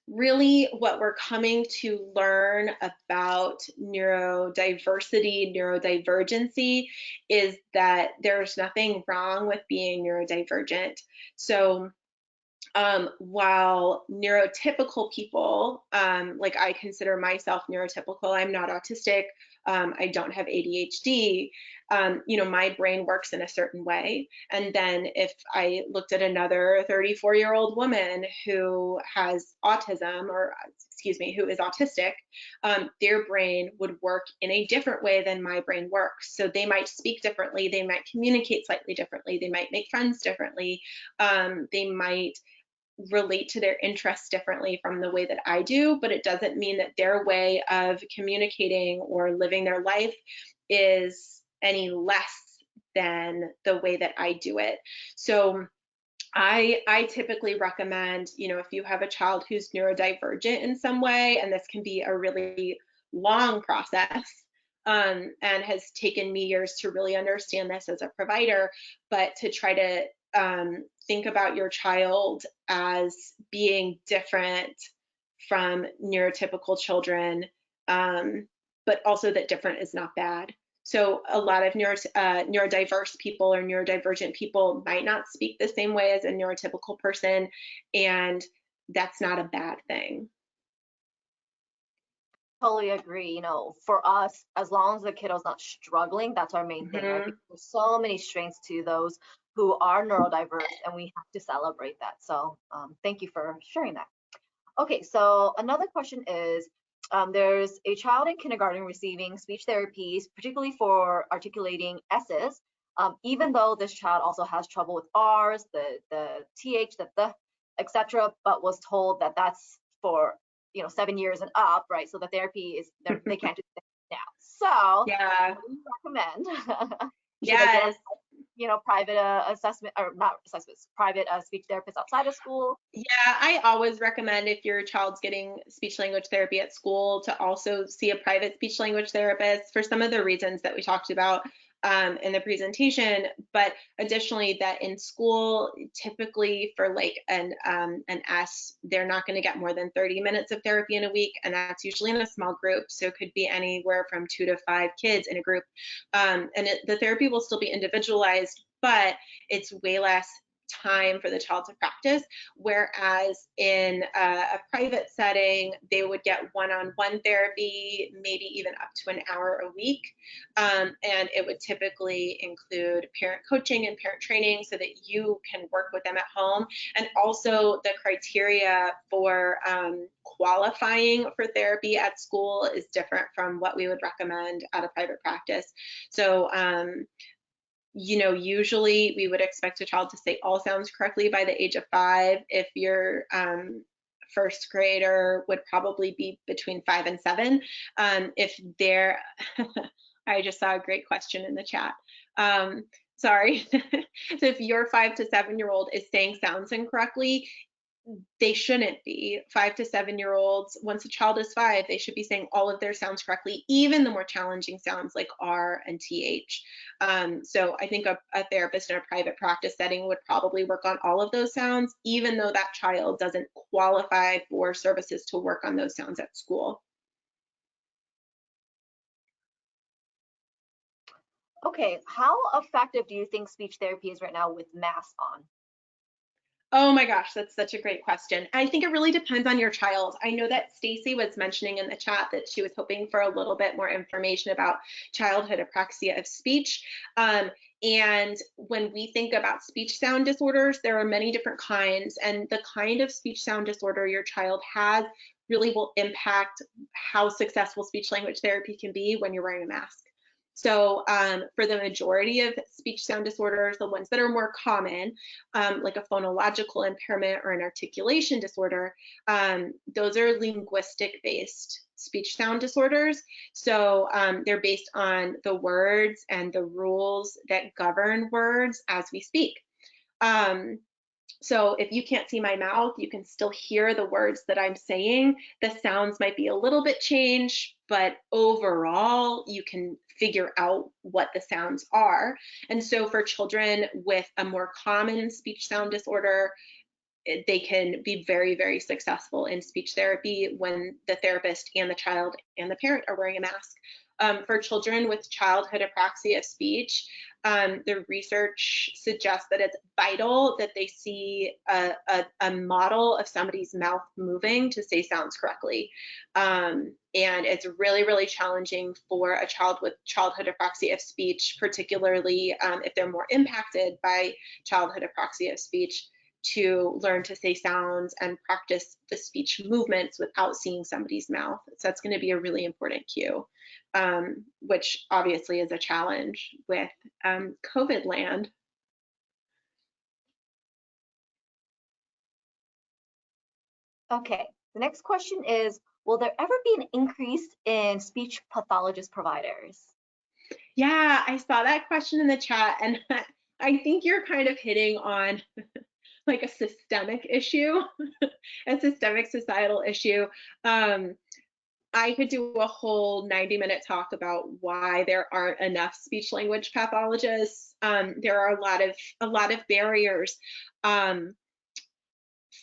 really what we're coming to learn about neurodiversity, neurodivergency, is that there's nothing wrong with being neurodivergent. So while neurotypical people, like I consider myself neurotypical, I'm not autistic, I don't have ADHD, my brain works in a certain way. And then if I looked at another 34-year-old woman who has autism, or excuse me, who is autistic, their brain would work in a different way than my brain works. So they might speak differently, they might communicate slightly differently, they might make friends differently, they might relate to their interests differently from the way that I do, but it doesn't mean that their way of communicating or living their life is any less than the way that I do it. So I typically recommend, if you have a child who's neurodivergent in some way, and this can be a really long process, and has taken me years to really understand this as a provider, but to try to think about your child as being different from neurotypical children, but also that different is not bad. So a lot of neurodiverse people or neurodivergent people might not speak the same way as a neurotypical person, and that's not a bad thing. Totally agree. For us, as long as the kiddo's not struggling, that's our main thing. I think there's so many strengths to those who are neurodiverse, and we have to celebrate that. So thank you for sharing that. Okay, so another question is, there's a child in kindergarten receiving speech therapies, particularly for articulating S's, even though this child also has trouble with R's, the TH, the, etc., but was told that that's for 7 years and up, right? So the therapy is they can't do that now. So yeah, what do you recommend? yes. Private assessment, or not assessments, private speech therapists outside of school? Yeah, I always recommend, if your child's getting speech language therapy at school, to also see a private speech language therapist for some of the reasons that we talked about in the presentation. But additionally, that in school, typically for like an S, they're not going to get more than 30 minutes of therapy in a week, and that's usually in a small group. So it could be anywhere from 2 to 5 kids in a group, and the therapy will still be individualized, but it's way less time for the child to practice, whereas in a private setting, they would get one-on-one therapy, maybe even up to an hour a week, and it would typically include parent coaching and parent training so that you can work with them at home. And also the criteria for qualifying for therapy at school is different from what we would recommend at a private practice. So usually we would expect a child to say all sounds correctly by the age of 5. If your first grader would probably be between 5 and 7. If they're, I just saw a great question in the chat. Sorry. So if your 5 to 7-year-old is saying sounds incorrectly, they shouldn't be. 5 to 7-year-olds, once a child is 5, they should be saying all of their sounds correctly, even the more challenging sounds like R and TH. So I think a therapist in a private practice setting would probably work on all of those sounds, even though that child doesn't qualify for services to work on those sounds at school. Okay, how effective do you think speech therapy is right now with masks on? Oh my gosh, that's such a great question. I think it really depends on your child. I know that Stacy was mentioning in the chat that she was hoping for a little bit more information about childhood apraxia of speech. And when we think about speech sound disorders, there are many different kinds, and the kind of speech sound disorder your child has really will impact how successful speech language therapy can be when you're wearing a mask. So for the majority of speech sound disorders, the ones that are more common, like a phonological impairment or an articulation disorder, those are linguistic-based speech sound disorders. So they're based on the words and the rules that govern words as we speak. So if you can't see my mouth, you can still hear the words that I'm saying. The sounds might be a little bit changed, but overall, you can figure out what the sounds are. And so for children with a more common speech sound disorder, they can be very, very successful in speech therapy when the therapist and the child and the parent are wearing a mask. For children with childhood apraxia of speech, the research suggests that it's vital that they see a model of somebody's mouth moving to say sounds correctly. And it's really, really challenging for a child with childhood apraxia of speech, particularly if they're more impacted by childhood apraxia of speech, to learn to say sounds and practice the speech movements without seeing somebody's mouth. So that's going to be a really important cue, which obviously is a challenge with COVID land. Okay, the next question is, will there ever be an increase in speech pathologist providers? Yeah, I saw that question in the chat, and I think you're kind of hitting on like a systemic issue, a systemic societal issue. I could do a whole 90-minute talk about why there aren't enough speech language pathologists. There are a lot of barriers.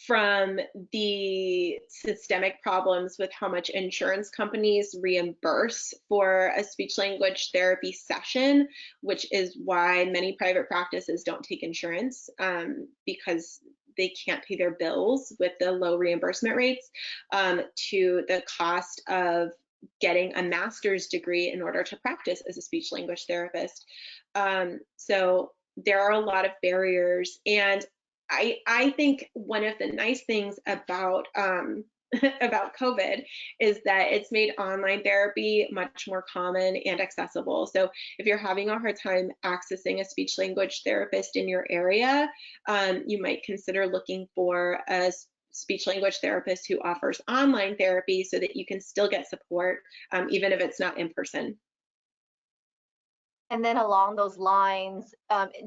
From the systemic problems with how much insurance companies reimburse for a speech language therapy session, which is why many private practices don't take insurance, because they can't pay their bills with the low reimbursement rates, to the cost of getting a master's degree in order to practice as a speech language therapist. So there are a lot of barriers, and I think one of the nice things about about COVID is that it's made online therapy much more common and accessible. So if you're having a hard time accessing a speech language therapist in your area, you might consider looking for a speech language therapist who offers online therapy so that you can still get support, even if it's not in person. And then along those lines,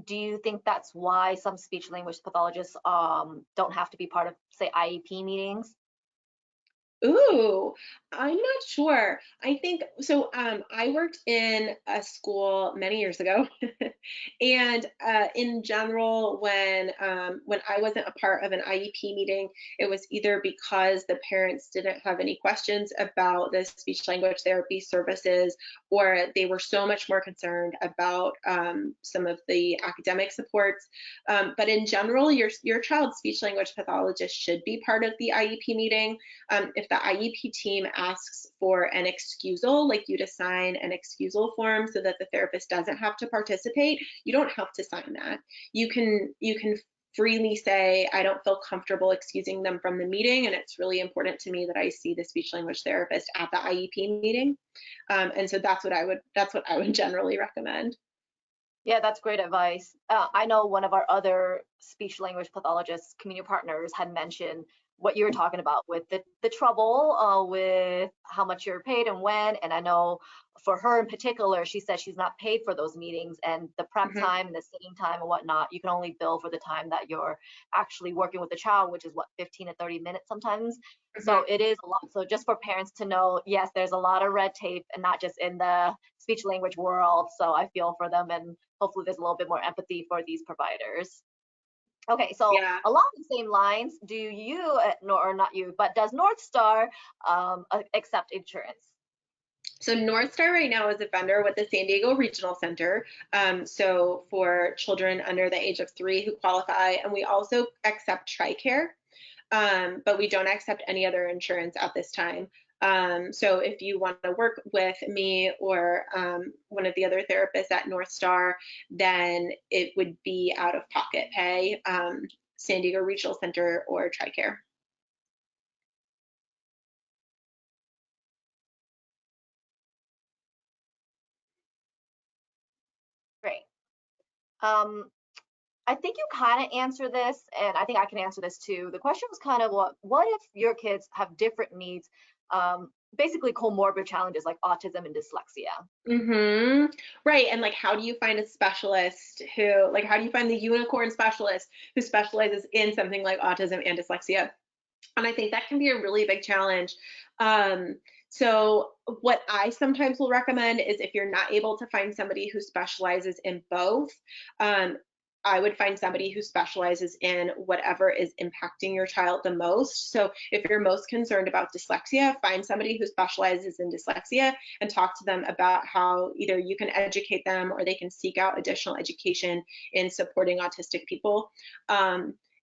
do you think that's why some speech language pathologists don't have to be part of, say, IEP meetings? Ooh, I'm not sure. I think so. I worked in a school many years ago, and in general, when I wasn't a part of an IEP meeting, it was either because the parents didn't have any questions about the speech language therapy services, or they were so much more concerned about some of the academic supports. But in general, your child's speech language pathologist should be part of the IEP meeting. If the IEP team asks for an excusal, like you to sign an excusal form so that the therapist doesn't have to participate, you don't have to sign that. You can freely say, I don't feel comfortable excusing them from the meeting, and it's really important to me that I see the speech language therapist at the IEP meeting. And so that's what I would generally recommend. Yeah, that's great advice. I know one of our other speech language pathologists, community partners, had mentioned what you were talking about with the trouble with how much you're paid and when. And I know for her in particular, she said she's not paid for those meetings, and the prep time and the sitting time and whatnot, you can only bill for the time that you're actually working with the child, which is what, 15 to 30 minutes sometimes. So it is a lot. So just for parents to know, yes, there's a lot of red tape, and not just in the speech language world. So I feel for them, and hopefully there's a little bit more empathy for these providers. Okay, so Yeah. along the same lines, do you, or not you, but does North Star accept insurance? So North Star right now is a vendor with the San Diego Regional Center. So for children under the age of 3 who qualify, and we also accept TRICARE, but we don't accept any other insurance at this time. So if you want to work with me or one of the other therapists at North Star, then it would be out of pocket pay, San Diego Regional Center or TRICARE. Great. I think you kind of answer this, and I think I can answer this too. The question was kind of what if your kids have different needs, basically comorbid challenges like autism and dyslexia? Right. And like, how do you find a specialist who, like, how do you find the unicorn specialist who specializes in something like autism and dyslexia? And I think that can be a really big challenge. So what I sometimes will recommend is, if you're not able to find somebody who specializes in both, I would find somebody who specializes in whatever is impacting your child the most. So if you're most concerned about dyslexia, find somebody who specializes in dyslexia and talk to them about how either you can educate them or they can seek out additional education in supporting autistic people.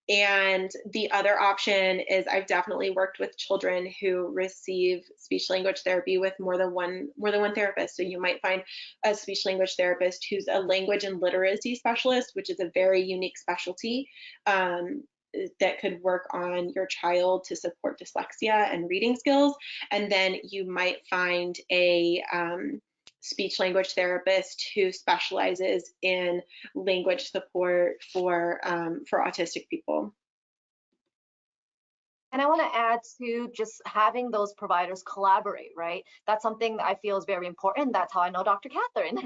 And the other option is, I've definitely worked with children who receive speech language therapy with more than one therapist. So you might find a speech language therapist who's a language and literacy specialist, which is a very unique specialty that could work on your child to support dyslexia and reading skills. And then you might find a speech language therapist who specializes in language support for autistic people. And I want to add to just having those providers collaborate, right? That's something that I feel is very important. That's how I know Dr. Katherine.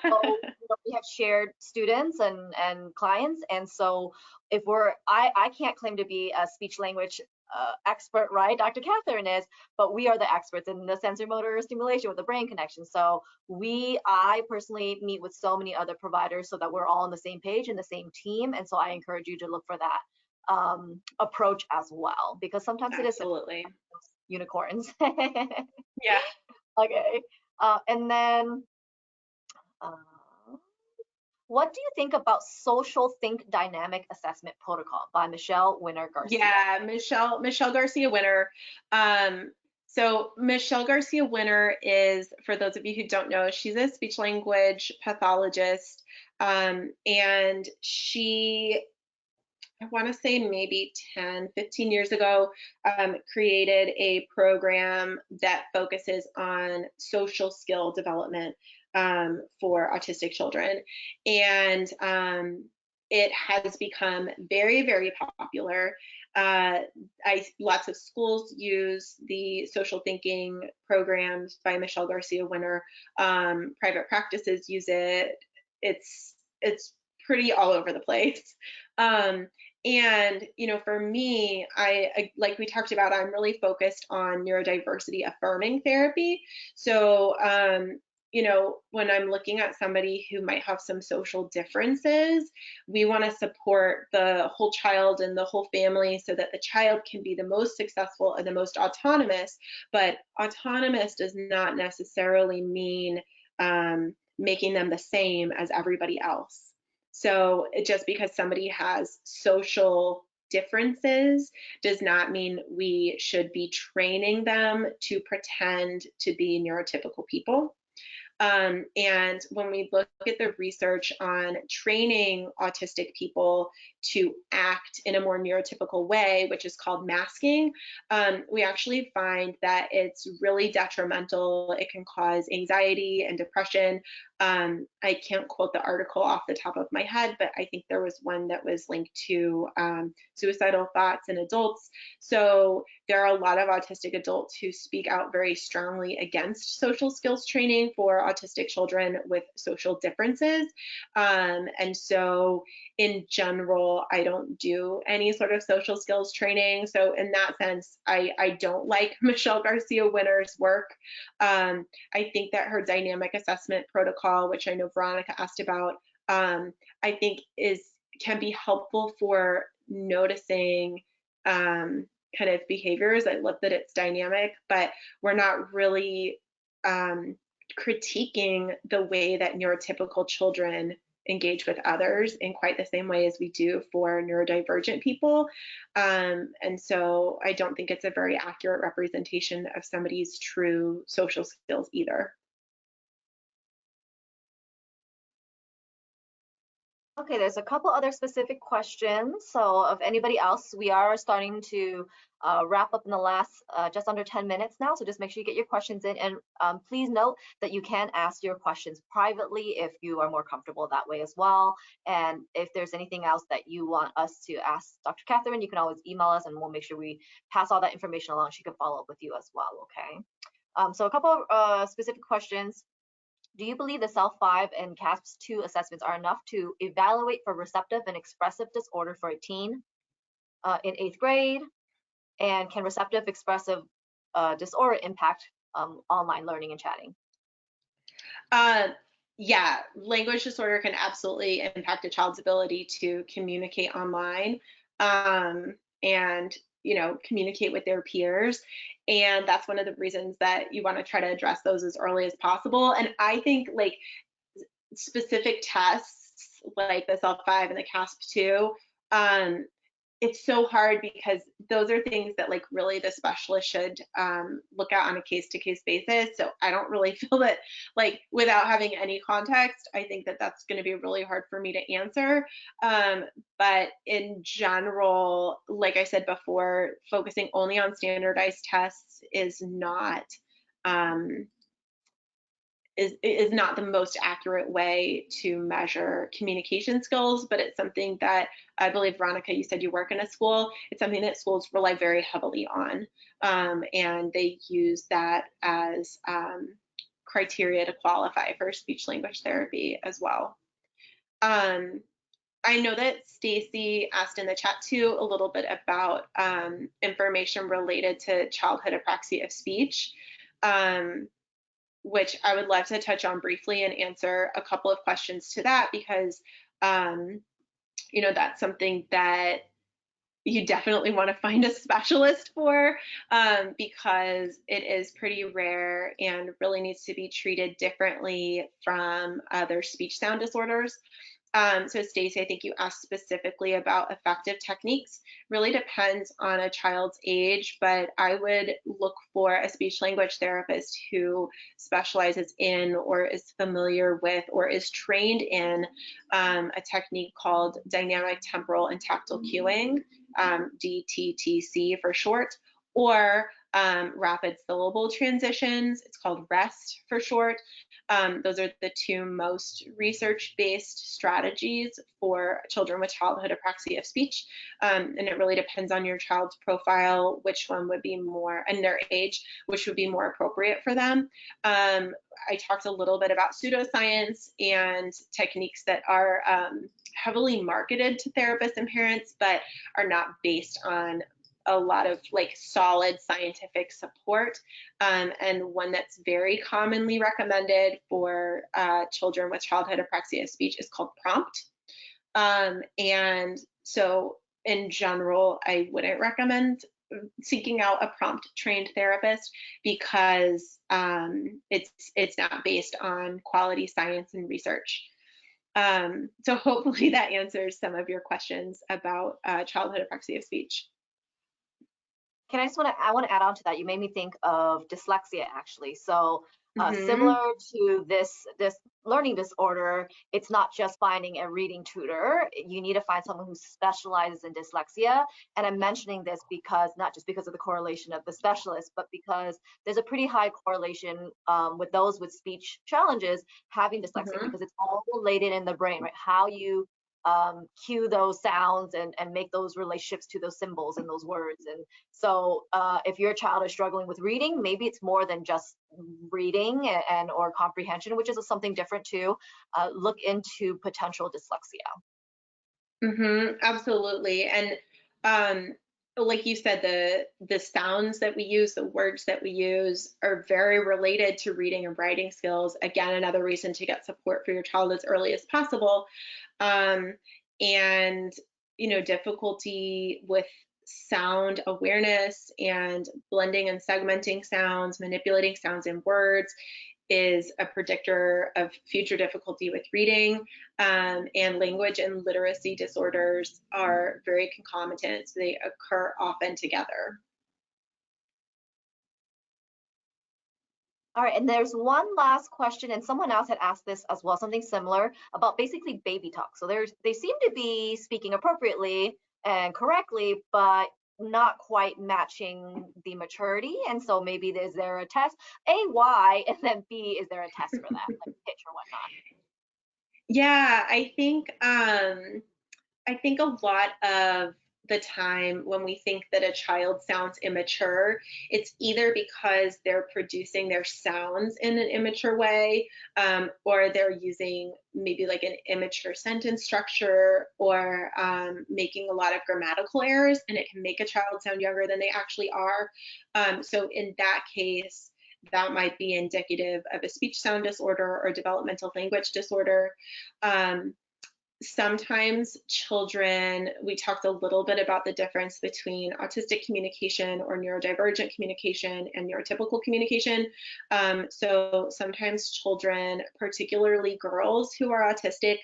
So we have shared students and clients, and so if I can't claim to be a speech language expert, right? Dr. Katherine is, but we are the experts in the sensory motor stimulation with the brain connection. So I personally meet with so many other providers so that we're all on the same page and the same team, and so I encourage you to look for that approach as well, because sometimes it is Absolutely. unicorns. Yeah. Okay. And then what do you think about social think dynamic assessment protocol by Michelle Winner Garcia? Yeah, Michelle Garcia Winner. So Michelle Garcia Winner is, for those of you who don't know, she's a speech language pathologist, and she, I want to say maybe 10, 15 years ago, created a program that focuses on social skill development for autistic children. And it has become very, very popular. Lots of schools use the social thinking programs by Michelle Garcia Winner. Private practices use it. It's pretty all over the place. And, you know, for me, like we talked about, I'm really focused on neurodiversity affirming therapy. So, you know, when I'm looking at somebody who might have some social differences, we want to support the whole child and the whole family so that the child can be the most successful and the most autonomous. But autonomous does not necessarily mean making them the same as everybody else. So just because somebody has social differences does not mean we should be training them to pretend to be neurotypical people. And when we look at the research on training autistic people to act in a more neurotypical way, which is called masking, we actually find that it's really detrimental. It can cause anxiety and depression. I can't quote the article off the top of my head, but I think there was one that was linked to suicidal thoughts in adults. So there are a lot of autistic adults who speak out very strongly against social skills training for autistic children with social differences. And so in general, I don't do any sort of social skills training. So in that sense, I don't like Michelle Garcia Winner's work. I think that her dynamic assessment protocol, which I know Veronica asked about, I think can be helpful for noticing kind of behaviors. I love that it's dynamic, but we're not really critiquing the way that neurotypical children engage with others in quite the same way as we do for neurodivergent people. And so I don't think it's a very accurate representation of somebody's true social skills either. Okay, there's a couple other specific questions. So if anybody else, we are starting to wrap up in the last just under 10 minutes now. So just make sure you get your questions in, and please note that you can ask your questions privately if you are more comfortable that way as well. And if there's anything else that you want us to ask Dr. Katherine, you can always email us and we'll make sure we pass all that information along. She can follow up with you as well, okay? So a couple of specific questions. Do you believe the SELF-5 and CASP-2 assessments are enough to evaluate for receptive and expressive disorder for a teen in 8th grade? And can receptive expressive disorder impact online learning and chatting? Yeah, language disorder can absolutely impact a child's ability to communicate online and, you know, communicate with their peers. And that's one of the reasons that you want to try to address those as early as possible. And I think like specific tests like the SELF-5 and the CASP-2, it's so hard because those are things that like really the specialist should look at on a case-to-case basis. So I don't really feel that, like, without having any context, I think that that's going to be really hard for me to answer. But in general, like I said before, focusing only on standardized tests is not is not the most accurate way to measure communication skills, but it's something that I believe, Veronica, you said you work in a school. It's something that schools rely very heavily on, and they use that as criteria to qualify for speech language therapy as well. I know that Stacy asked in the chat too a little bit about information related to childhood apraxia of speech, which I would love to touch on briefly and answer a couple of questions to that, because you know, that's something that you definitely want to find a specialist for, because it is pretty rare and really needs to be treated differently from other speech sound disorders. So Stacey, I think you asked specifically about effective techniques. Really depends on a child's age, but I would look for a speech language therapist who specializes in or is familiar with or is trained in a technique called dynamic temporal and tactile cueing, DTTC for short, or rapid syllable transitions. It's called REST for short. Those are the two most research-based strategies for children with childhood apraxia of speech. And it really depends on your child's profile, which one would be more, and their age, which would be more appropriate for them. I talked a little bit about pseudoscience and techniques that are heavily marketed to therapists and parents, but are not based on a lot of like solid scientific support. And one that's very commonly recommended for children with childhood apraxia of speech is called prompt. And so in general, I wouldn't recommend seeking out a prompt trained therapist, because it's not based on quality science and research. So hopefully that answers some of your questions about childhood apraxia of speech. I want to add on to that. You made me think of dyslexia, actually. So similar to this learning disorder, it's not just finding a reading tutor. You need to find someone who specializes in dyslexia. And I'm mentioning this because not just because of the correlation of the specialist, but because there's a pretty high correlation with those with speech challenges having dyslexia, because it's all related in the brain, right? How you cue those sounds and make those relationships to those symbols and those words. And so if your child is struggling with reading, maybe it's more than just reading and or comprehension, which is something different too. Look into potential dyslexia. Absolutely. And like you said, the sounds that we use, the words that we use are very related to reading and writing skills. Again, another reason to get support for your child as early as possible. And, you know, difficulty with sound awareness and blending and segmenting sounds, manipulating sounds in words is a predictor of future difficulty with reading, and language and literacy disorders are very concomitant, so they occur often together. All right, and there's one last question, and someone else had asked this as well, something similar about basically baby talk. So they seem to be speaking appropriately and correctly, but not quite matching the maturity. And so maybe is there a test? A, why? And then B, is there a test for that, like pitch or whatnot? Yeah, I think a lot of the time when we think that a child sounds immature, it's either because they're producing their sounds in an immature way, or they're using maybe like an immature sentence structure, or making a lot of grammatical errors, and it can make a child sound younger than they actually are. So in that case, that might be indicative of a speech sound disorder or developmental language disorder. Sometimes children, we talked a little bit about the difference between autistic communication or neurodivergent communication and neurotypical communication. So sometimes children, particularly girls who are autistic,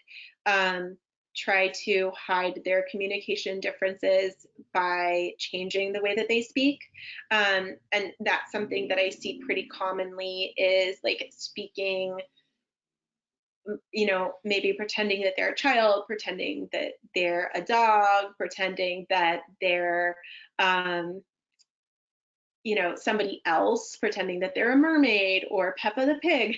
try to hide their communication differences by changing the way that they speak. And that's something that I see pretty commonly, is like speaking, you know, maybe pretending that they're a child, pretending that they're a dog, pretending that they're somebody else pretending that they're a mermaid or Peppa the Pig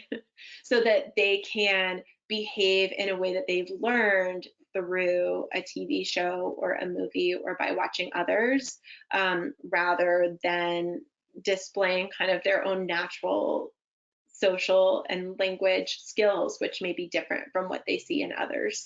so that they can behave in a way that they've learned through a TV show or a movie or by watching others, rather than displaying kind of their own natural social and language skills, which may be different from what they see in others.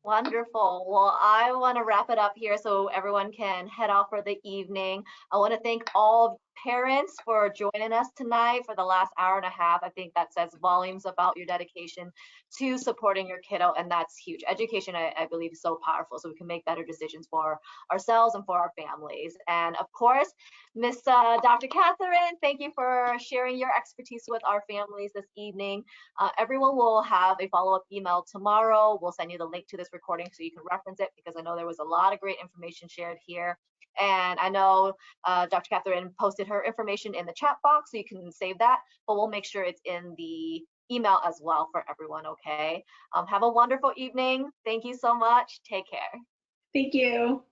Wonderful. Well, I want to wrap it up here so everyone can head off for the evening. I want to thank all parents for joining us tonight for the last hour and a half. I think that says volumes about your dedication to supporting your kiddo, and that's huge. Education, I believe, is so powerful, so we can make better decisions for ourselves and for our families. And of course, Miss Dr. Katherine, thank you for sharing your expertise with our families this evening. Everyone will have a follow-up email tomorrow. We'll send you the link to this recording so you can reference it, because I know there was a lot of great information shared here. And I know Dr. Katherine posted her information in the chat box, so you can save that, but we'll make sure it's in the email as well for everyone, okay? Have a wonderful evening. Thank you so much. Take care. Thank you.